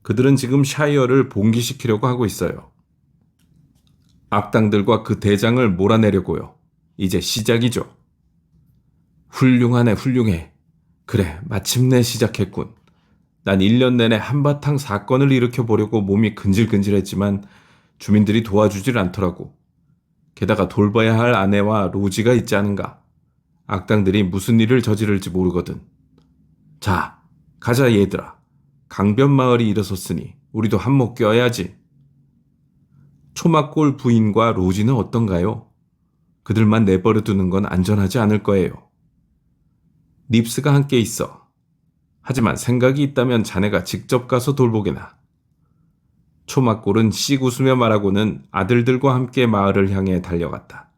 그들은 지금 샤이어를 봉기시키려고 하고 있어요. 악당들과 그 대장을 몰아내려고요. 이제 시작이죠. 훌륭하네, 훌륭해. 그래, 마침내 시작했군. 난 1년 내내 한바탕 사건을 일으켜보려고 몸이 근질근질했지만 주민들이 도와주질 않더라고. 게다가 돌봐야 할 아내와 로지가 있지 않은가. 악당들이 무슨 일을 저지를지 모르거든. 자, 가자 얘들아. 강변 마을이 일어섰으니 우리도 한몫 껴야지. 초막골 부인과 로지는 어떤가요? 그들만 내버려 두는 건 안전하지 않을 거예요. 닙스가 함께 있어. 하지만 생각이 있다면 자네가 직접 가서 돌보게나. 초막골은 씩 웃으며 말하고는 아들들과 함께 마을을 향해 달려갔다.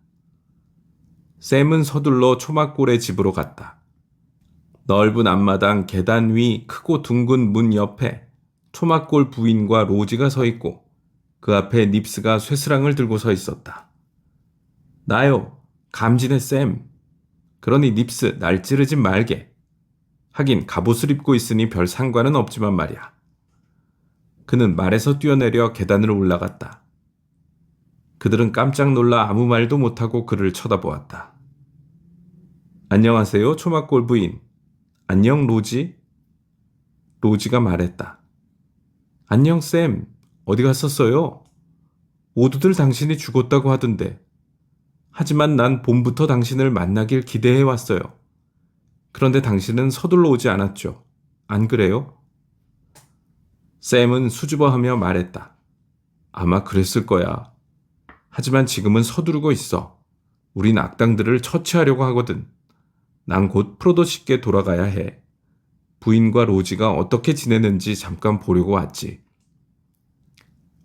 샘은 서둘러 초막골의 집으로 갔다. 넓은 앞마당 계단 위 크고 둥근 문 옆에 초막골 부인과 로지가 서 있고 그 앞에 닙스가 쇠스랑을 들고 서 있었다. 나요, 감진의 샘. 그러니 닙스 날 찌르지 말게. 하긴 갑옷을 입고 있으니 별 상관은 없지만 말이야. 그는 말에서 뛰어내려 계단으로 올라갔다. 그들은 깜짝 놀라 아무 말도 못하고 그를 쳐다보았다. 안녕하세요, 초막골 부인. 안녕, 로지. 로지가 말했다. 안녕, 샘. 어디 갔었어요? 모두들 당신이 죽었다고 하던데. 하지만 난 봄부터 당신을 만나길 기대해왔어요. 그런데 당신은 서둘러 오지 않았죠. 안 그래요? 샘은 수줍어하며 말했다. 아마 그랬을 거야. 하지만 지금은 서두르고 있어. 우린 악당들을 처치하려고 하거든. 난 곧 프로도 씨께 돌아가야 해. 부인과 로지가 어떻게 지내는지 잠깐 보려고 왔지.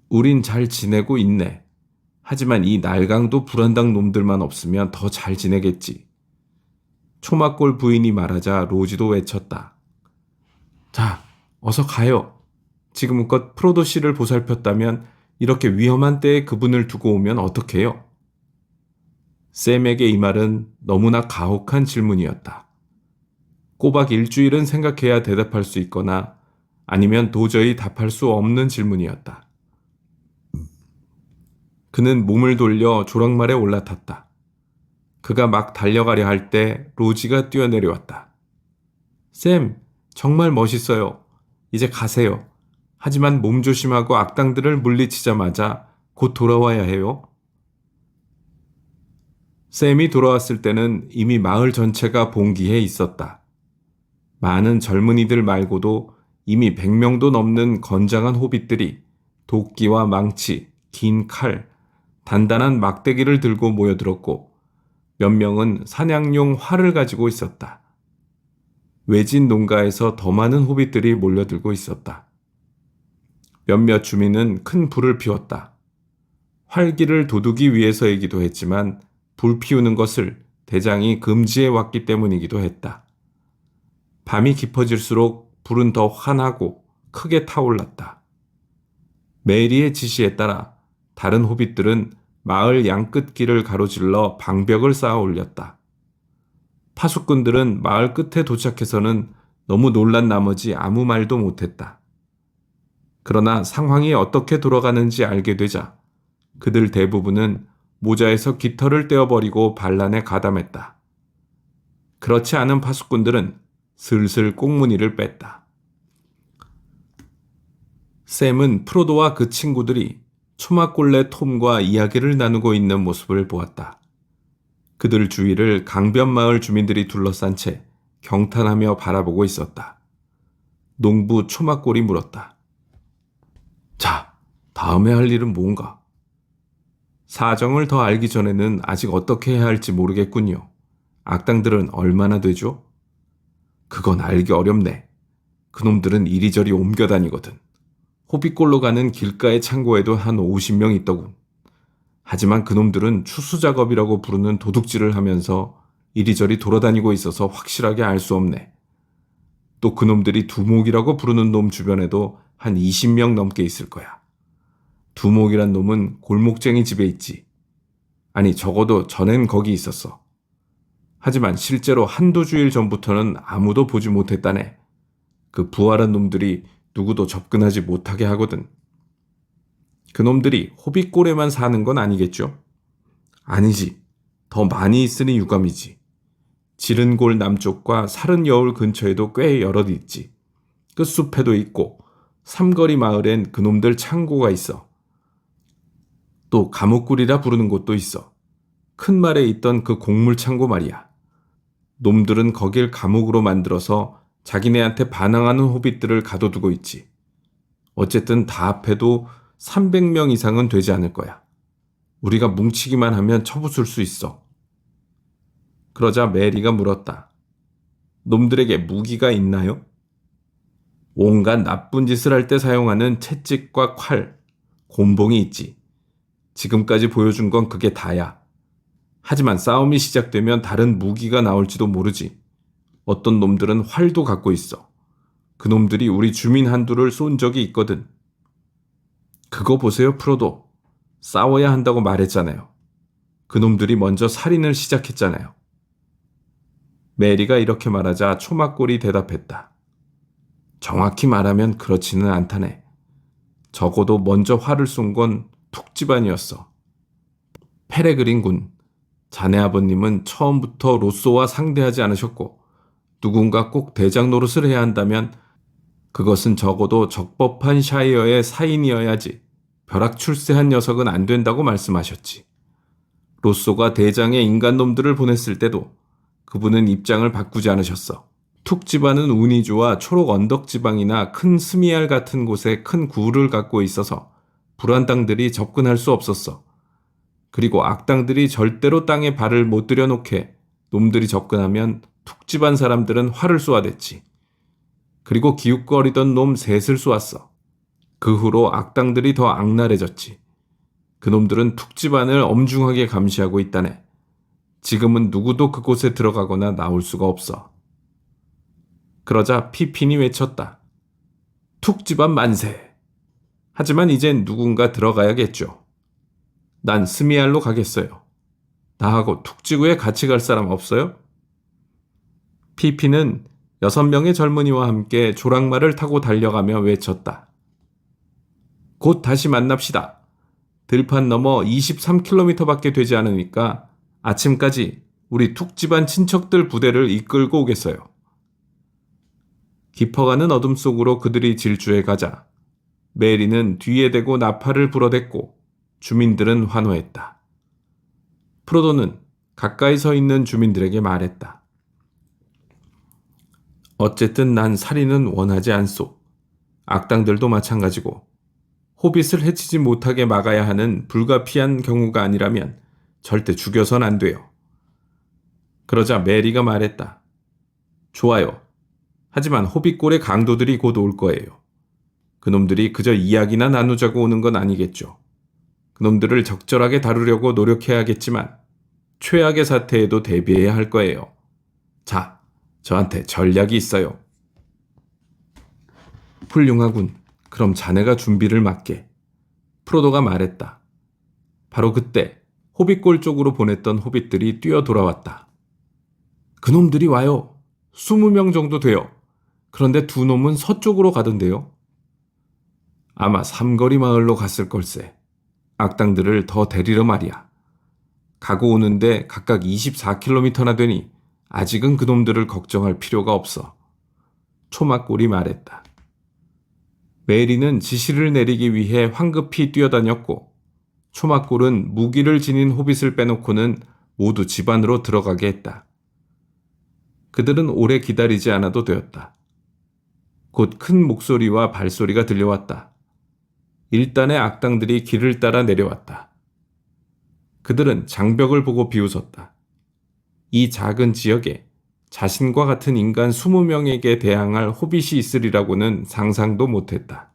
우린 잘 지내고 있네. 하지만 이 날강도 불안당 놈들만 없으면 더 잘 지내겠지. 초막골 부인이 말하자 로지도 외쳤다. 자, 어서 가요. 지금껏 프로도 씨를 보살폈다면 이렇게 위험한 때에 그분을 두고 오면 어떡해요? 샘에게 이 말은 너무나 가혹한 질문이었다. 꼬박 일주일은 생각해야 대답할 수 있거나 아니면 도저히 답할 수 없는 질문이었다. 그는 몸을 돌려 조랑말에 올라탔다. 그가 막 달려가려 할 때 로지가 뛰어내려왔다. 샘, 정말 멋있어요. 이제 가세요. 하지만 몸 조심하고 악당들을 물리치자마자 곧 돌아와야 해요. 샘이 돌아왔을 때는 이미 마을 전체가 봉기해 있었다. 많은 젊은이들 말고도 이미 100명도 넘는 건장한 호빗들이 도끼와 망치, 긴 칼, 단단한 막대기를 들고 모여들었고 몇 명은 사냥용 활을 가지고 있었다. 외진 농가에서 더 많은 호빗들이 몰려들고 있었다. 몇몇 주민은 큰 불을 피웠다. 활기를 돋우기 위해서이기도 했지만 불 피우는 것을 대장이 금지해 왔기 때문이기도 했다. 밤이 깊어질수록 불은 더 환하고 크게 타올랐다. 메리의 지시에 따라 다른 호빗들은 마을 양끝길을 가로질러 방벽을 쌓아 올렸다. 파수꾼들은 마을 끝에 도착해서는 너무 놀란 나머지 아무 말도 못했다. 그러나 상황이 어떻게 돌아가는지 알게 되자 그들 대부분은 모자에서 깃털을 떼어버리고 반란에 가담했다. 그렇지 않은 파수꾼들은 슬슬 꽁무니를 뺐다. 샘은 프로도와 그 친구들이 초막골레 톰과 이야기를 나누고 있는 모습을 보았다. 그들 주위를 강변마을 주민들이 둘러싼 채 경탄하며 바라보고 있었다. 농부 초막골이 물었다. 자, 다음에 할 일은 뭔가? 사정을 더 알기 전에는 아직 어떻게 해야 할지 모르겠군요. 악당들은 얼마나 되죠? 그건 알기 어렵네. 그놈들은 이리저리 옮겨다니거든. 호빗골로 가는 길가의 창고에도 한 50명 있더군. 하지만 그놈들은 추수작업이라고 부르는 도둑질을 하면서 이리저리 돌아다니고 있어서 확실하게 알 수 없네. 또 그놈들이 두목이라고 부르는 놈 주변에도 한 20명 넘게 있을 거야. 두목이란 놈은 골목쟁이 집에 있지. 아니, 적어도 전엔 거기 있었어. 하지만 실제로 한두 주일 전부터는 아무도 보지 못했다네. 그 부활한 놈들이 누구도 접근하지 못하게 하거든. 그놈들이 호빗골에만 사는 건 아니겠죠? 아니지. 더 많이 있으니 유감이지. 지른골 남쪽과 사른 여울 근처에도 꽤 여럿 있지. 끝숲에도 있고 삼거리 마을엔 그놈들 창고가 있어. 또 감옥굴이라 부르는 곳도 있어. 큰 말에 있던 그 곡물 창고 말이야. 놈들은 거길 감옥으로 만들어서 자기네한테 반항하는 호빗들을 가둬두고 있지. 어쨌든 다 합해도 300명 이상은 되지 않을 거야. 우리가 뭉치기만 하면 쳐부술 수 있어. 그러자 메리가 물었다. 놈들에게 무기가 있나요? 온갖 나쁜 짓을 할 때 사용하는 채찍과 칼, 곤봉이 있지. 지금까지 보여준 건 그게 다야. 하지만 싸움이 시작되면 다른 무기가 나올지도 모르지. 어떤 놈들은 활도 갖고 있어. 그놈들이 우리 주민 한두를 쏜 적이 있거든. 그거 보세요, 프로도. 싸워야 한다고 말했잖아요. 그놈들이 먼저 살인을 시작했잖아요. 메리가 이렇게 말하자 초막골이 대답했다. 정확히 말하면 그렇지는 않다네. 적어도 먼저 활을 쏜 건 툭 집안이었어. 페레그린 군, 자네 아버님은 처음부터 로쏘와 상대하지 않으셨고 누군가 꼭 대장 노릇을 해야 한다면 그것은 적어도 적법한 샤이어의 사인이어야지 벼락 출세한 녀석은 안 된다고 말씀하셨지. 로쏘가 대장에 인간놈들을 보냈을 때도 그분은 입장을 바꾸지 않으셨어. 툭 집안은 운이 좋아 초록 언덕 지방이나 큰 스미알 같은 곳에 큰 굴을 갖고 있어서 불안당들이 접근할 수 없었어. 그리고 악당들이 절대로 땅에 발을 못 들여놓게 놈들이 접근하면 툭 집안 사람들은 활을 쏘아댔지. 그리고 기웃거리던 놈 셋을 쏘았어. 그 후로 악당들이 더 악랄해졌지. 그놈들은 툭 집안을 엄중하게 감시하고 있다네. 지금은 누구도 그곳에 들어가거나 나올 수가 없어. 그러자 피핀이 외쳤다. 툭 집안 만세. 하지만 이젠 누군가 들어가야겠죠. 난 스미알로 가겠어요. 나하고 툭지구에 같이 갈 사람 없어요? 피피는 6명의 젊은이와 함께 조랑말을 타고 달려가며 외쳤다. 곧 다시 만납시다. 들판 넘어 23km밖에 되지 않으니까 아침까지 우리 툭집안 친척들 부대를 이끌고 오겠어요. 깊어가는 어둠 속으로 그들이 질주해 가자 메리는 뒤에 대고 나팔을 불어댔고 주민들은 환호했다. 프로도는 가까이 서 있는 주민들에게 말했다. 어쨌든 난 살인은 원하지 않소. 악당들도 마찬가지고 호빗을 해치지 못하게 막아야 하는 불가피한 경우가 아니라면 절대 죽여선 안 돼요. 그러자 메리가 말했다. 좋아요. 하지만 호빗골의 강도들이 곧 올 거예요. 그놈들이 그저 이야기나 나누자고 오는 건 아니겠죠. 그놈들을 적절하게 다루려고 노력해야겠지만 최악의 사태에도 대비해야 할 거예요. 자, 저한테 전략이 있어요. 훌륭하군. 그럼 자네가 준비를 맡게. 프로도가 말했다. 바로 그때 호빗골 쪽으로 보냈던 호빗들이 뛰어 돌아왔다. 그놈들이 와요. 20명 정도 돼요. 그런데 두 놈은 서쪽으로 가던데요. 아마 삼거리 마을로 갔을 걸세. 악당들을 더 데리러 말이야. 가고 오는데 각각 24km나 되니 아직은 그놈들을 걱정할 필요가 없어. 초막골이 말했다. 메리는 지시를 내리기 위해 황급히 뛰어다녔고 초막골은 무기를 지닌 호빗을 빼놓고는 모두 집 안으로 들어가게 했다. 그들은 오래 기다리지 않아도 되었다. 곧 큰 목소리와 발소리가 들려왔다. 일단의 악당들이 길을 따라 내려왔다. 그들은 장벽을 보고 비웃었다. 이 작은 지역에 자신과 같은 인간 20명에게 대항할 호빗이 있으리라고는 상상도 못했다.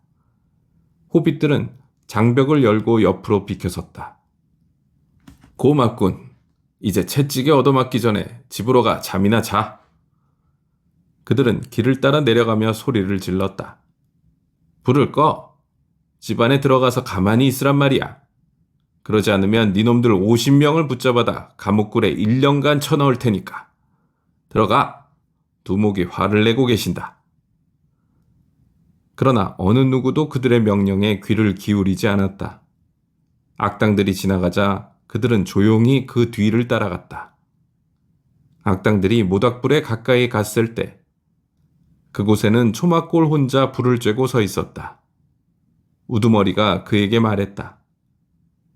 호빗들은 장벽을 열고 옆으로 비켜섰다. 고맙군. 이제 채찍에 얻어맞기 전에 집으로 가 잠이나 자. 그들은 길을 따라 내려가며 소리를 질렀다. 불을 꺼. 집 안에 들어가서 가만히 있으란 말이야. 그러지 않으면 니놈들 50명을 붙잡아다 감옥굴에 1년간 쳐넣을 테니까. 들어가. 두목이 화를 내고 계신다. 그러나 어느 누구도 그들의 명령에 귀를 기울이지 않았다. 악당들이 지나가자 그들은 조용히 그 뒤를 따라갔다. 악당들이 모닥불에 가까이 갔을 때 그곳에는 초막골 혼자 불을 쬐고 서 있었다. 우두머리가 그에게 말했다.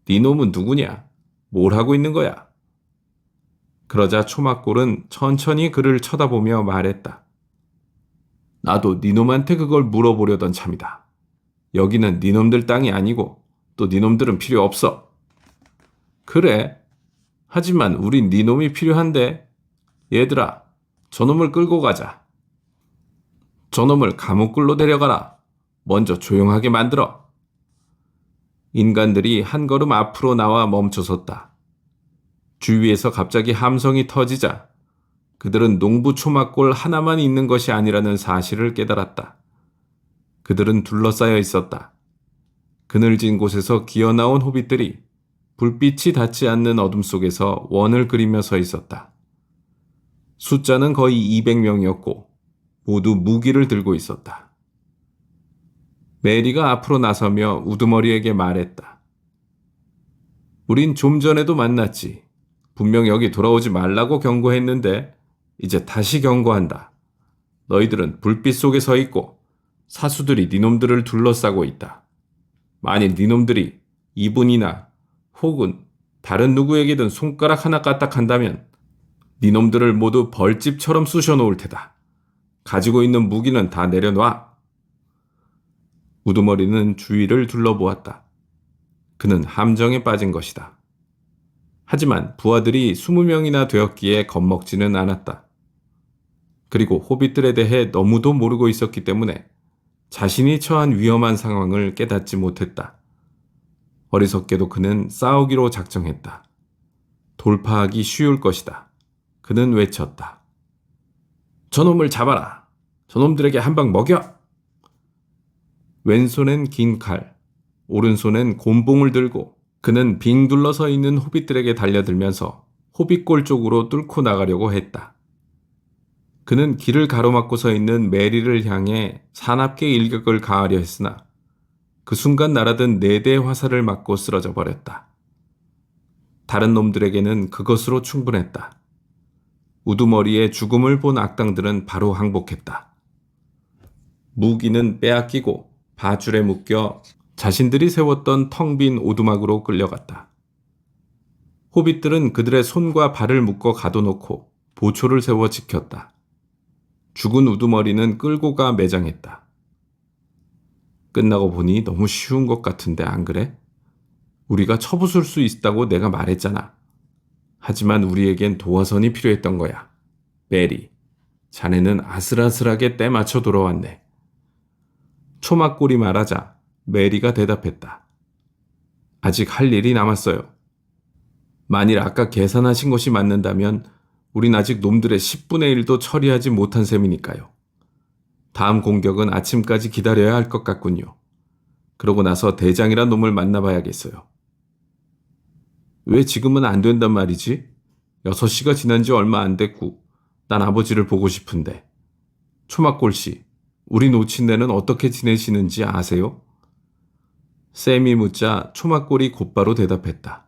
네 놈은 누구냐? 뭘 하고 있는 거야? 그러자 초막골은 천천히 그를 쳐다보며 말했다. 나도 네 놈한테 그걸 물어보려던 참이다. 여기는 네 놈들 땅이 아니고 또 네 놈들은 필요 없어. 그래. 하지만 우린 네 놈이 필요한데. 얘들아, 저놈을 끌고 가자. 저놈을 감옥굴로 데려가라. 먼저 조용하게 만들어. 인간들이 한 걸음 앞으로 나와 멈춰섰다. 주위에서 갑자기 함성이 터지자 그들은 농부 초막골 하나만 있는 것이 아니라는 사실을 깨달았다. 그들은 둘러싸여 있었다. 그늘진 곳에서 기어나온 호빗들이 불빛이 닿지 않는 어둠 속에서 원을 그리며 서 있었다. 숫자는 거의 200명이었고 모두 무기를 들고 있었다. 메리가 앞으로 나서며 우두머리에게 말했다. 우린 좀 전에도 만났지. 분명 여기 돌아오지 말라고 경고했는데 이제 다시 경고한다. 너희들은 불빛 속에 서 있고 사수들이 니놈들을 둘러싸고 있다. 만일 니놈들이 이분이나 혹은 다른 누구에게든 손가락 하나 까딱한다면 니놈들을 모두 벌집처럼 쑤셔놓을 테다. 가지고 있는 무기는 다 내려놔. 우두머리는 주위를 둘러보았다. 그는 함정에 빠진 것이다. 하지만 부하들이 20명이나 되었기에 겁먹지는 않았다. 그리고 호빗들에 대해 너무도 모르고 있었기 때문에 자신이 처한 위험한 상황을 깨닫지 못했다. 어리석게도 그는 싸우기로 작정했다. 돌파하기 쉬울 것이다. 그는 외쳤다. 저놈을 잡아라. 저놈들에게 한 방 먹여. 왼손엔 긴 칼, 오른손엔 곤봉을 들고 그는 빙 둘러서 있는 호빗들에게 달려들면서 호빗골 쪽으로 뚫고 나가려고 했다. 그는 길을 가로막고 서 있는 메리를 향해 사납게 일격을 가하려 했으나 그 순간 날아든 4대의 화살을 맞고 쓰러져 버렸다. 다른 놈들에게는 그것으로 충분했다. 우두머리에 죽음을 본 악당들은 바로 항복했다. 무기는 빼앗기고 밧줄에 묶여 자신들이 세웠던 텅 빈 오두막으로 끌려갔다. 호빗들은 그들의 손과 발을 묶어 가둬놓고 보초를 세워 지켰다. 죽은 우두머리는 끌고 가 매장했다. 끝나고 보니 너무 쉬운 것 같은데 안 그래? 우리가 쳐부술 수 있다고 내가 말했잖아. 하지만 우리에겐 도화선이 필요했던 거야. 메리, 자네는 아슬아슬하게 때 맞춰 돌아왔네. 초막골이 말하자 메리가 대답했다. 아직 할 일이 남았어요. 만일 아까 계산하신 것이 맞는다면 우린 아직 놈들의 10분의 1도 처리하지 못한 셈이니까요. 다음 공격은 아침까지 기다려야 할 것 같군요. 그러고 나서 대장이란 놈을 만나봐야겠어요. 왜 지금은 안 된단 말이지? 6시가 지난 지 얼마 안 됐고 난 아버지를 보고 싶은데. 초막골씨, 우리 노친네는 어떻게 지내시는지 아세요? 샘이 묻자 초막골이 곧바로 대답했다.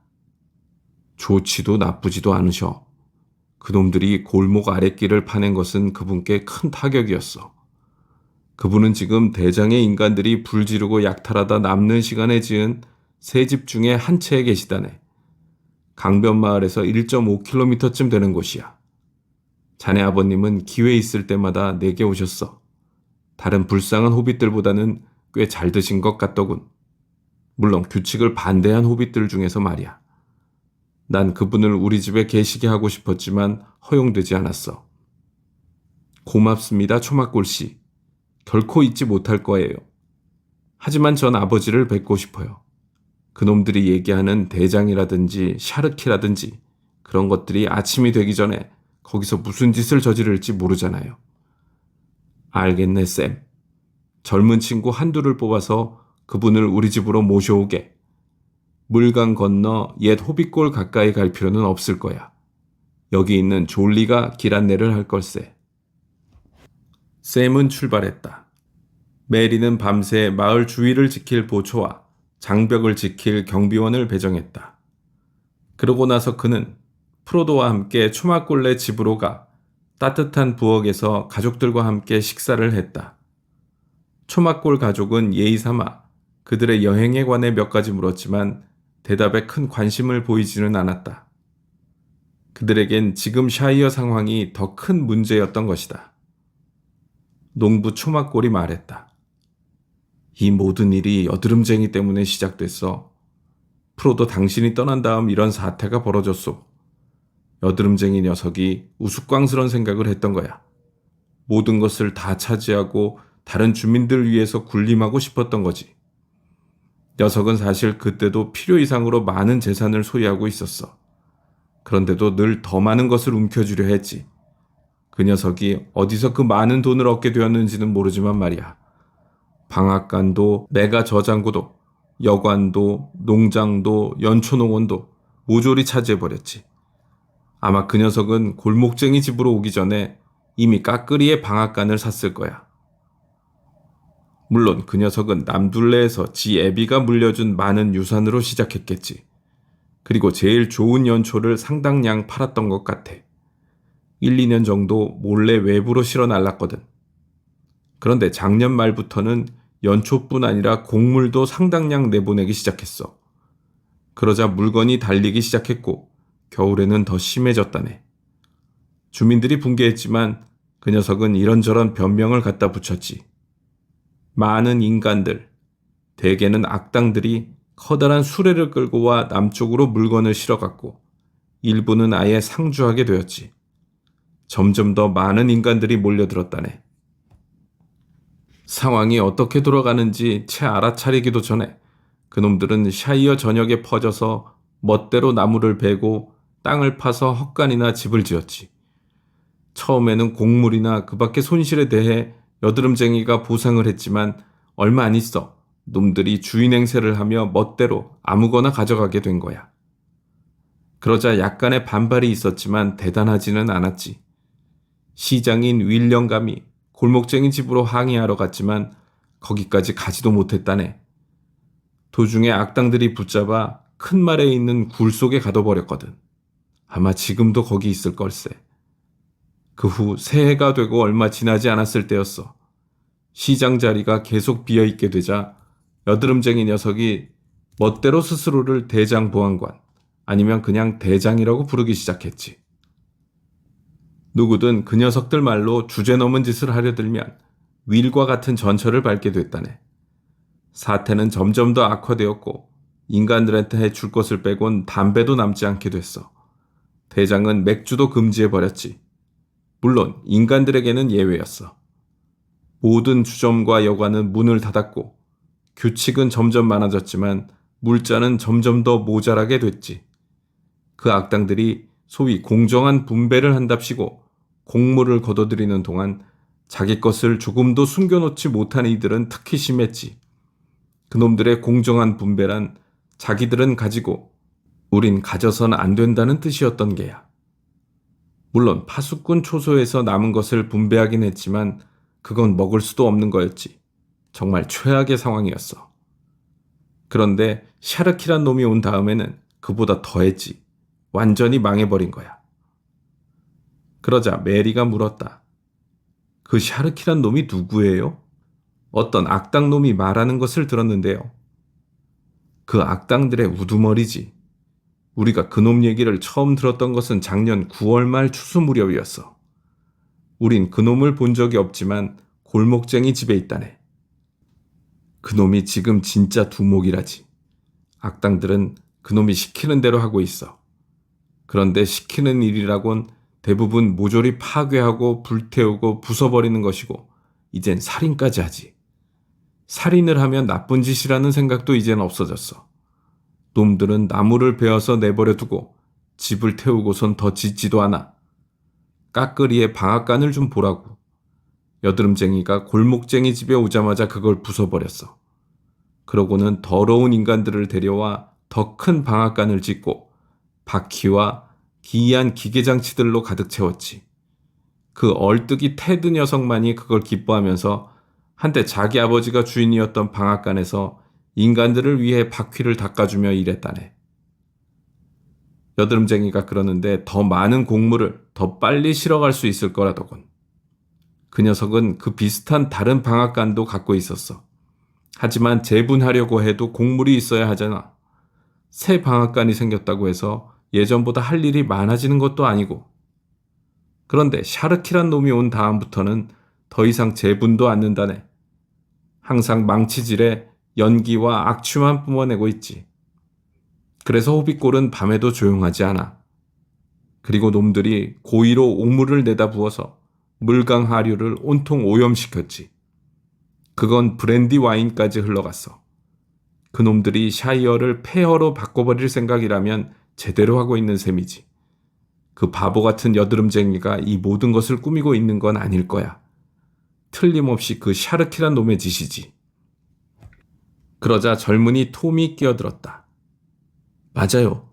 좋지도 나쁘지도 않으셔. 그놈들이 골목 아랫길을 파낸 것은 그분께 큰 타격이었어. 그분은 지금 대장의 인간들이 불지르고 약탈하다 남는 시간에 지은 세 집 중에 한 채에 계시다네. 강변마을에서 1.5km쯤 되는 곳이야. 자네 아버님은 기회 있을 때마다 내게 오셨어. 다른 불쌍한 호빗들보다는 꽤 잘 드신 것 같더군. 물론 규칙을 반대한 호빗들 중에서 말이야. 난 그분을 우리 집에 계시게 하고 싶었지만 허용되지 않았어. 고맙습니다, 초막골씨. 결코 잊지 못할 거예요. 하지만 전 아버지를 뵙고 싶어요. 그놈들이 얘기하는 대장이라든지 샤르키라든지 그런 것들이 아침이 되기 전에 거기서 무슨 짓을 저지를지 모르잖아요. 알겠네, 쌤. 젊은 친구 한두를 뽑아서 그분을 우리 집으로 모셔오게. 물강 건너 옛 호빗골 가까이 갈 필요는 없을 거야. 여기 있는 졸리가 길 안내를 할 걸세. 샘은 출발했다. 메리는 밤새 마을 주위를 지킬 보초와 장벽을 지킬 경비원을 배정했다. 그러고 나서 그는 프로도와 함께 초막골네 집으로 가 따뜻한 부엌에서 가족들과 함께 식사를 했다. 초막골 가족은 예의 삼아 그들의 여행에 관해 몇 가지 물었지만 대답에 큰 관심을 보이지는 않았다. 그들에겐 지금 샤이어 상황이 더 큰 문제였던 것이다. 농부 초막골이 말했다. 이 모든 일이 여드름쟁이 때문에 시작됐어. 프로도 당신이 떠난 다음 이런 사태가 벌어졌소. 여드름쟁이 녀석이 우스꽝스런 생각을 했던 거야. 모든 것을 다 차지하고 다른 주민들 위해서 군림하고 싶었던 거지. 녀석은 사실 그때도 필요 이상으로 많은 재산을 소유하고 있었어. 그런데도 늘 더 많은 것을 움켜쥐려 했지. 그 녀석이 어디서 그 많은 돈을 얻게 되었는지는 모르지만 말이야. 방앗간도, 내가 저장고도, 여관도, 농장도, 연초농원도 모조리 차지해버렸지. 아마 그 녀석은 골목쟁이 집으로 오기 전에 이미 까끄리의 방앗간을 샀을 거야. 물론 그 녀석은 남둘레에서 지 애비가 물려준 많은 유산으로 시작했겠지. 그리고 제일 좋은 연초를 상당량 팔았던 것 같아. 1, 2년 정도 몰래 외부로 실어 날랐거든. 그런데 작년 말부터는 연초뿐 아니라 곡물도 상당량 내보내기 시작했어. 그러자 물건이 달리기 시작했고 겨울에는 더 심해졌다네. 주민들이 붕괴했지만 그 녀석은 이런저런 변명을 갖다 붙였지. 많은 인간들, 대개는 악당들이 커다란 수레를 끌고 와 남쪽으로 물건을 실어갔고 일부는 아예 상주하게 되었지. 점점 더 많은 인간들이 몰려들었다네. 상황이 어떻게 돌아가는지 채 알아차리기도 전에 그놈들은 샤이어 전역에 퍼져서 멋대로 나무를 베고 땅을 파서 헛간이나 집을 지었지. 처음에는 곡물이나 그 밖의 손실에 대해 여드름쟁이가 보상을 했지만 얼마 안 있어 놈들이 주인 행세를 하며 멋대로 아무거나 가져가게 된 거야. 그러자 약간의 반발이 있었지만 대단하지는 않았지. 시장인 윌령감이 골목쟁이 집으로 항의하러 갔지만 거기까지 가지도 못했다네. 도중에 악당들이 붙잡아 큰 말에 있는 굴 속에 가둬버렸거든. 아마 지금도 거기 있을 걸세. 그 후 새해가 되고 얼마 지나지 않았을 때였어. 시장 자리가 계속 비어있게 되자 여드름쟁이 녀석이 멋대로 스스로를 대장보안관, 아니면 그냥 대장이라고 부르기 시작했지. 누구든 그 녀석들 말로 주제넘은 짓을 하려 들면 윌과 같은 전철을 밟게 됐다네. 사태는 점점 더 악화되었고 인간들한테 줄 것을 빼곤 담배도 남지 않게 됐어. 대장은 맥주도 금지해버렸지. 물론 인간들에게는 예외였어. 모든 주점과 여관은 문을 닫았고 규칙은 점점 많아졌지만 물자는 점점 더 모자라게 됐지. 그 악당들이 소위 공정한 분배를 한답시고 공물을 거둬들이는 동안 자기 것을 조금도 숨겨놓지 못한 이들은 특히 심했지. 그놈들의 공정한 분배란 자기들은 가지고 우린 가져선 안 된다는 뜻이었던 게야. 물론 파수꾼 초소에서 남은 것을 분배하긴 했지만 그건 먹을 수도 없는 거였지. 정말 최악의 상황이었어. 그런데 샤르키란 놈이 온 다음에는 그보다 더했지. 완전히 망해버린 거야. 그러자 메리가 물었다. 그 샤르키란 놈이 누구예요? 어떤 악당 놈이 말하는 것을 들었는데요. 그 악당들의 우두머리지. 우리가 그놈 얘기를 처음 들었던 것은 작년 9월 말 추수 무렵이었어. 우린 그놈을 본 적이 없지만 골목쟁이 집에 있다네. 그놈이 지금 진짜 두목이라지. 악당들은 그놈이 시키는 대로 하고 있어. 그런데 시키는 일이라곤 대부분 모조리 파괴하고 불태우고 부숴버리는 것이고 이젠 살인까지 하지. 살인을 하면 나쁜 짓이라는 생각도 이젠 없어졌어. 놈들은 나무를 베어서 내버려 두고 집을 태우고선 더 짓지도 않아. 까끄리에 방앗간을 좀 보라고. 여드름쟁이가 골목쟁이 집에 오자마자 그걸 부숴버렸어. 그러고는 더러운 인간들을 데려와 더 큰 방앗간을 짓고 바퀴와 기이한 기계장치들로 가득 채웠지. 그 얼뜨기 테드 녀석만이 그걸 기뻐하면서 한때 자기 아버지가 주인이었던 방앗간에서 인간들을 위해 바퀴를 닦아주며 일했다네. 여드름쟁이가 그러는데 더 많은 곡물을 더 빨리 실어갈 수 있을 거라더군. 그 녀석은 그 비슷한 다른 방앗간도 갖고 있었어. 하지만 재분하려고 해도 곡물이 있어야 하잖아. 새 방앗간이 생겼다고 해서 예전보다 할 일이 많아지는 것도 아니고. 그런데 샤르키란 놈이 온 다음부터는 더 이상 재분도 않는다네. 항상 망치질에 연기와 악취만 뿜어내고 있지. 그래서 호빗골은 밤에도 조용하지 않아. 그리고 놈들이 고의로 옥물을 내다 부어서 물강 하류를 온통 오염시켰지. 그건 브랜디 와인까지 흘러갔어. 그놈들이 샤이어를 폐허로 바꿔버릴 생각이라면 제대로 하고 있는 셈이지. 그 바보 같은 여드름쟁이가 이 모든 것을 꾸미고 있는 건 아닐 거야. 틀림없이 그 샤르키란 놈의 짓이지. 그러자 젊은이 톰이 끼어들었다. 맞아요.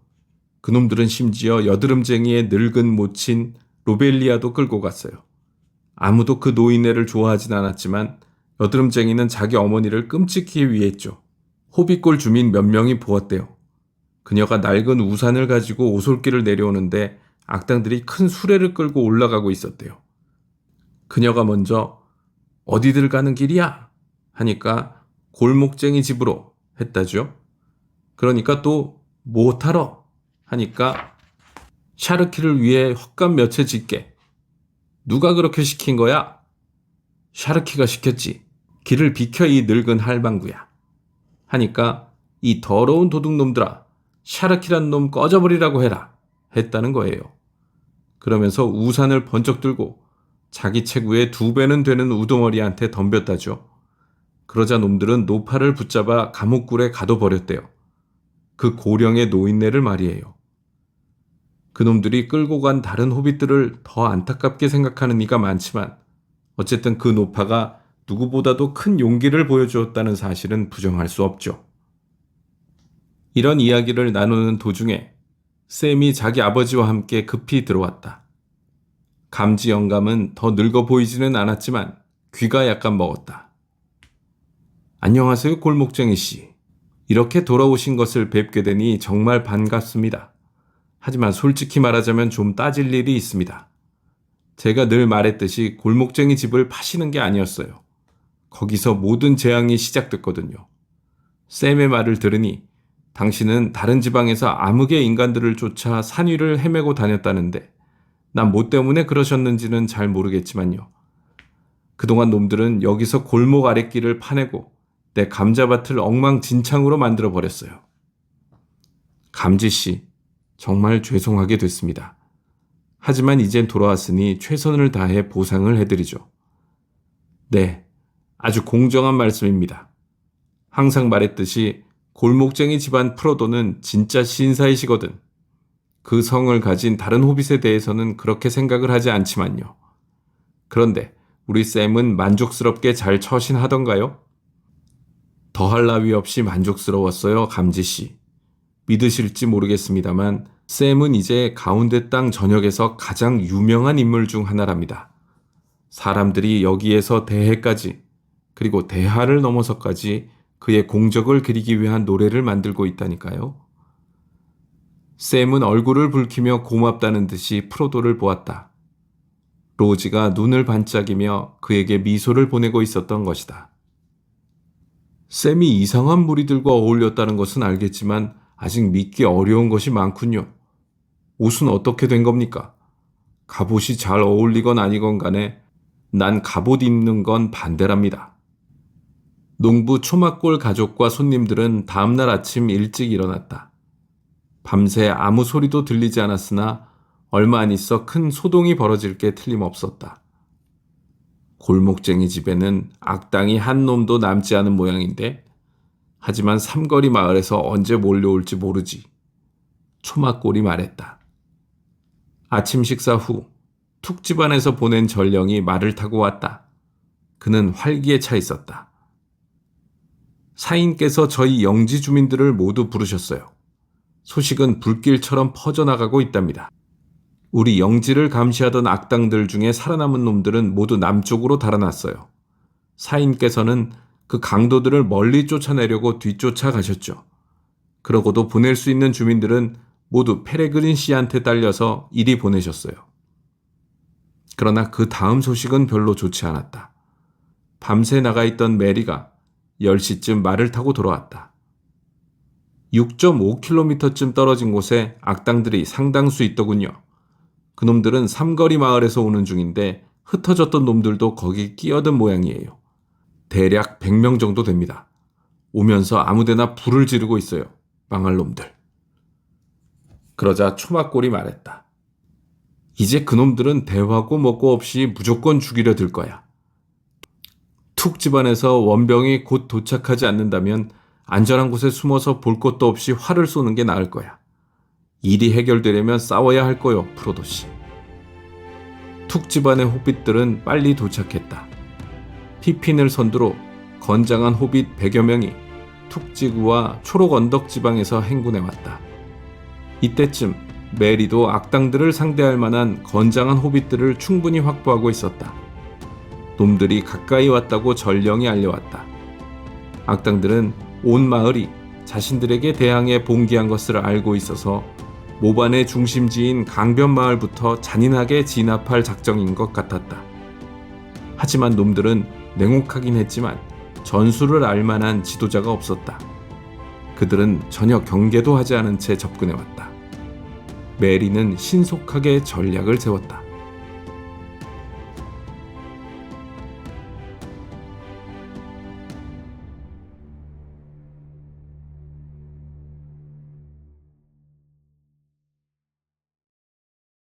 그놈들은 심지어 여드름쟁이의 늙은 모친 로벨리아도 끌고 갔어요. 아무도 그 노인네를 좋아하진 않았지만 여드름쟁이는 자기 어머니를 끔찍히 위했죠. 호빗골 주민 몇 명이 보았대요. 그녀가 낡은 우산을 가지고 오솔길을 내려오는데 악당들이 큰 수레를 끌고 올라가고 있었대요. 그녀가 먼저 어디들 가는 길이야? 하니까 골목쟁이 집으로 했다죠. 그러니까 또 뭐 타러? 하니까 샤르키를 위해 헛간 몇 채 짓게. 누가 그렇게 시킨 거야? 샤르키가 시켰지. 길을 비켜 이 늙은 할망구야. 하니까 이 더러운 도둑놈들아, 샤르키란 놈 꺼져버리라고 해라. 했다는 거예요. 그러면서 우산을 번쩍 들고 자기 체구의 2배는 되는 우두머리한테 덤볐다죠. 그러자 놈들은 노파를 붙잡아 감옥굴에 가둬버렸대요. 그 고령의 노인네를 말이에요. 그놈들이 끌고 간 다른 호빗들을 더 안타깝게 생각하는 이가 많지만 어쨌든 그 노파가 누구보다도 큰 용기를 보여주었다는 사실은 부정할 수 없죠. 이런 이야기를 나누는 도중에 샘이 자기 아버지와 함께 급히 들어왔다. 감지 영감은 더 늙어 보이지는 않았지만 귀가 약간 먹었다. 안녕하세요, 골목쟁이 씨. 이렇게 돌아오신 것을 뵙게 되니 정말 반갑습니다. 하지만 솔직히 말하자면 좀 따질 일이 있습니다. 제가 늘 말했듯이 골목쟁이 집을 파시는 게 아니었어요. 거기서 모든 재앙이 시작됐거든요. 샘의 말을 들으니 당신은 다른 지방에서 암흑의 인간들을 쫓아 산 위를 헤매고 다녔다는데 난 뭐 때문에 그러셨는지는 잘 모르겠지만요. 그동안 놈들은 여기서 골목 아랫길을 파내고 내 감자밭을 엉망진창으로 만들어버렸어요. 감지씨, 정말 죄송하게 됐습니다. 하지만 이젠 돌아왔으니 최선을 다해 보상을 해드리죠. 네, 아주 공정한 말씀입니다. 항상 말했듯이 골목쟁이 집안 프로도는 진짜 신사이시거든. 그 성을 가진 다른 호빗에 대해서는 그렇게 생각을 하지 않지만요. 그런데 우리 샘은 만족스럽게 잘 처신하던가요? 더할 나위 없이 만족스러웠어요, 감지씨. 믿으실지 모르겠습니다만 샘은 이제 가운데 땅 전역에서 가장 유명한 인물 중 하나랍니다. 사람들이 여기에서 대해까지 그리고 대하를 넘어서까지 그의 공적을 그리기 위한 노래를 만들고 있다니까요. 샘은 얼굴을 붉히며 고맙다는 듯이 프로도를 보았다. 로지가 눈을 반짝이며 그에게 미소를 보내고 있었던 것이다. 샘이 이상한 무리들과 어울렸다는 것은 알겠지만 아직 믿기 어려운 것이 많군요. 옷은 어떻게 된 겁니까? 갑옷이 잘 어울리건 아니건 간에 난 갑옷 입는 건 반대랍니다. 농부 초막골 가족과 손님들은 다음날 아침 일찍 일어났다. 밤새 아무 소리도 들리지 않았으나 얼마 안 있어 큰 소동이 벌어질 게 틀림없었다. 골목쟁이 집에는 악당이 한 놈도 남지 않은 모양인데 하지만 삼거리 마을에서 언제 몰려올지 모르지. 초막골이 말했다. 아침 식사 후 툭 집안에서 보낸 전령이 말을 타고 왔다. 그는 활기에 차 있었다. 사인께서 저희 영지 주민들을 모두 부르셨어요. 소식은 불길처럼 퍼져나가고 있답니다. 우리 영지를 감시하던 악당들 중에 살아남은 놈들은 모두 남쪽으로 달아났어요. 사인께서는 그 강도들을 멀리 쫓아내려고 뒤쫓아 가셨죠. 그러고도 보낼 수 있는 주민들은 모두 페레그린 씨한테 딸려서 이리 보내셨어요. 그러나 그 다음 소식은 별로 좋지 않았다. 밤새 나가 있던 메리가 10시쯤 말을 타고 돌아왔다. 6.5km쯤 떨어진 곳에 악당들이 상당수 있더군요. 그놈들은 삼거리 마을에서 오는 중인데 흩어졌던 놈들도 거기 끼어든 모양이에요. 대략 100명 정도 됩니다. 오면서 아무데나 불을 지르고 있어요. 망할 놈들. 그러자 초막골이 말했다. 이제 그놈들은 대화고 뭐고 없이 무조건 죽이려 들 거야. 툭 집안에서 원병이 곧 도착하지 않는다면 안전한 곳에 숨어서 볼 것도 없이 활을 쏘는 게 나을 거야. 일이 해결되려면 싸워야 할 거요, 프로도씨. 툭 집안의 호빗들은 빨리 도착했다. 피핀을 선두로 건장한 호빗 100여 명이 툭 지구와 초록 언덕 지방에서 행군해왔다. 이때쯤 메리도 악당들을 상대할 만한 건장한 호빗들을 충분히 확보하고 있었다. 놈들이 가까이 왔다고 전령이 알려왔다. 악당들은 온 마을이 자신들에게 대항해 봉기한 것을 알고 있어서 모반의 중심지인 강변마을부터 잔인하게 진압할 작정인 것 같았다. 하지만 놈들은 냉혹하긴 했지만 전술을 알 만한 지도자가 없었다. 그들은 전혀 경계도 하지 않은 채 접근해왔다. 메리는 신속하게 전략을 세웠다.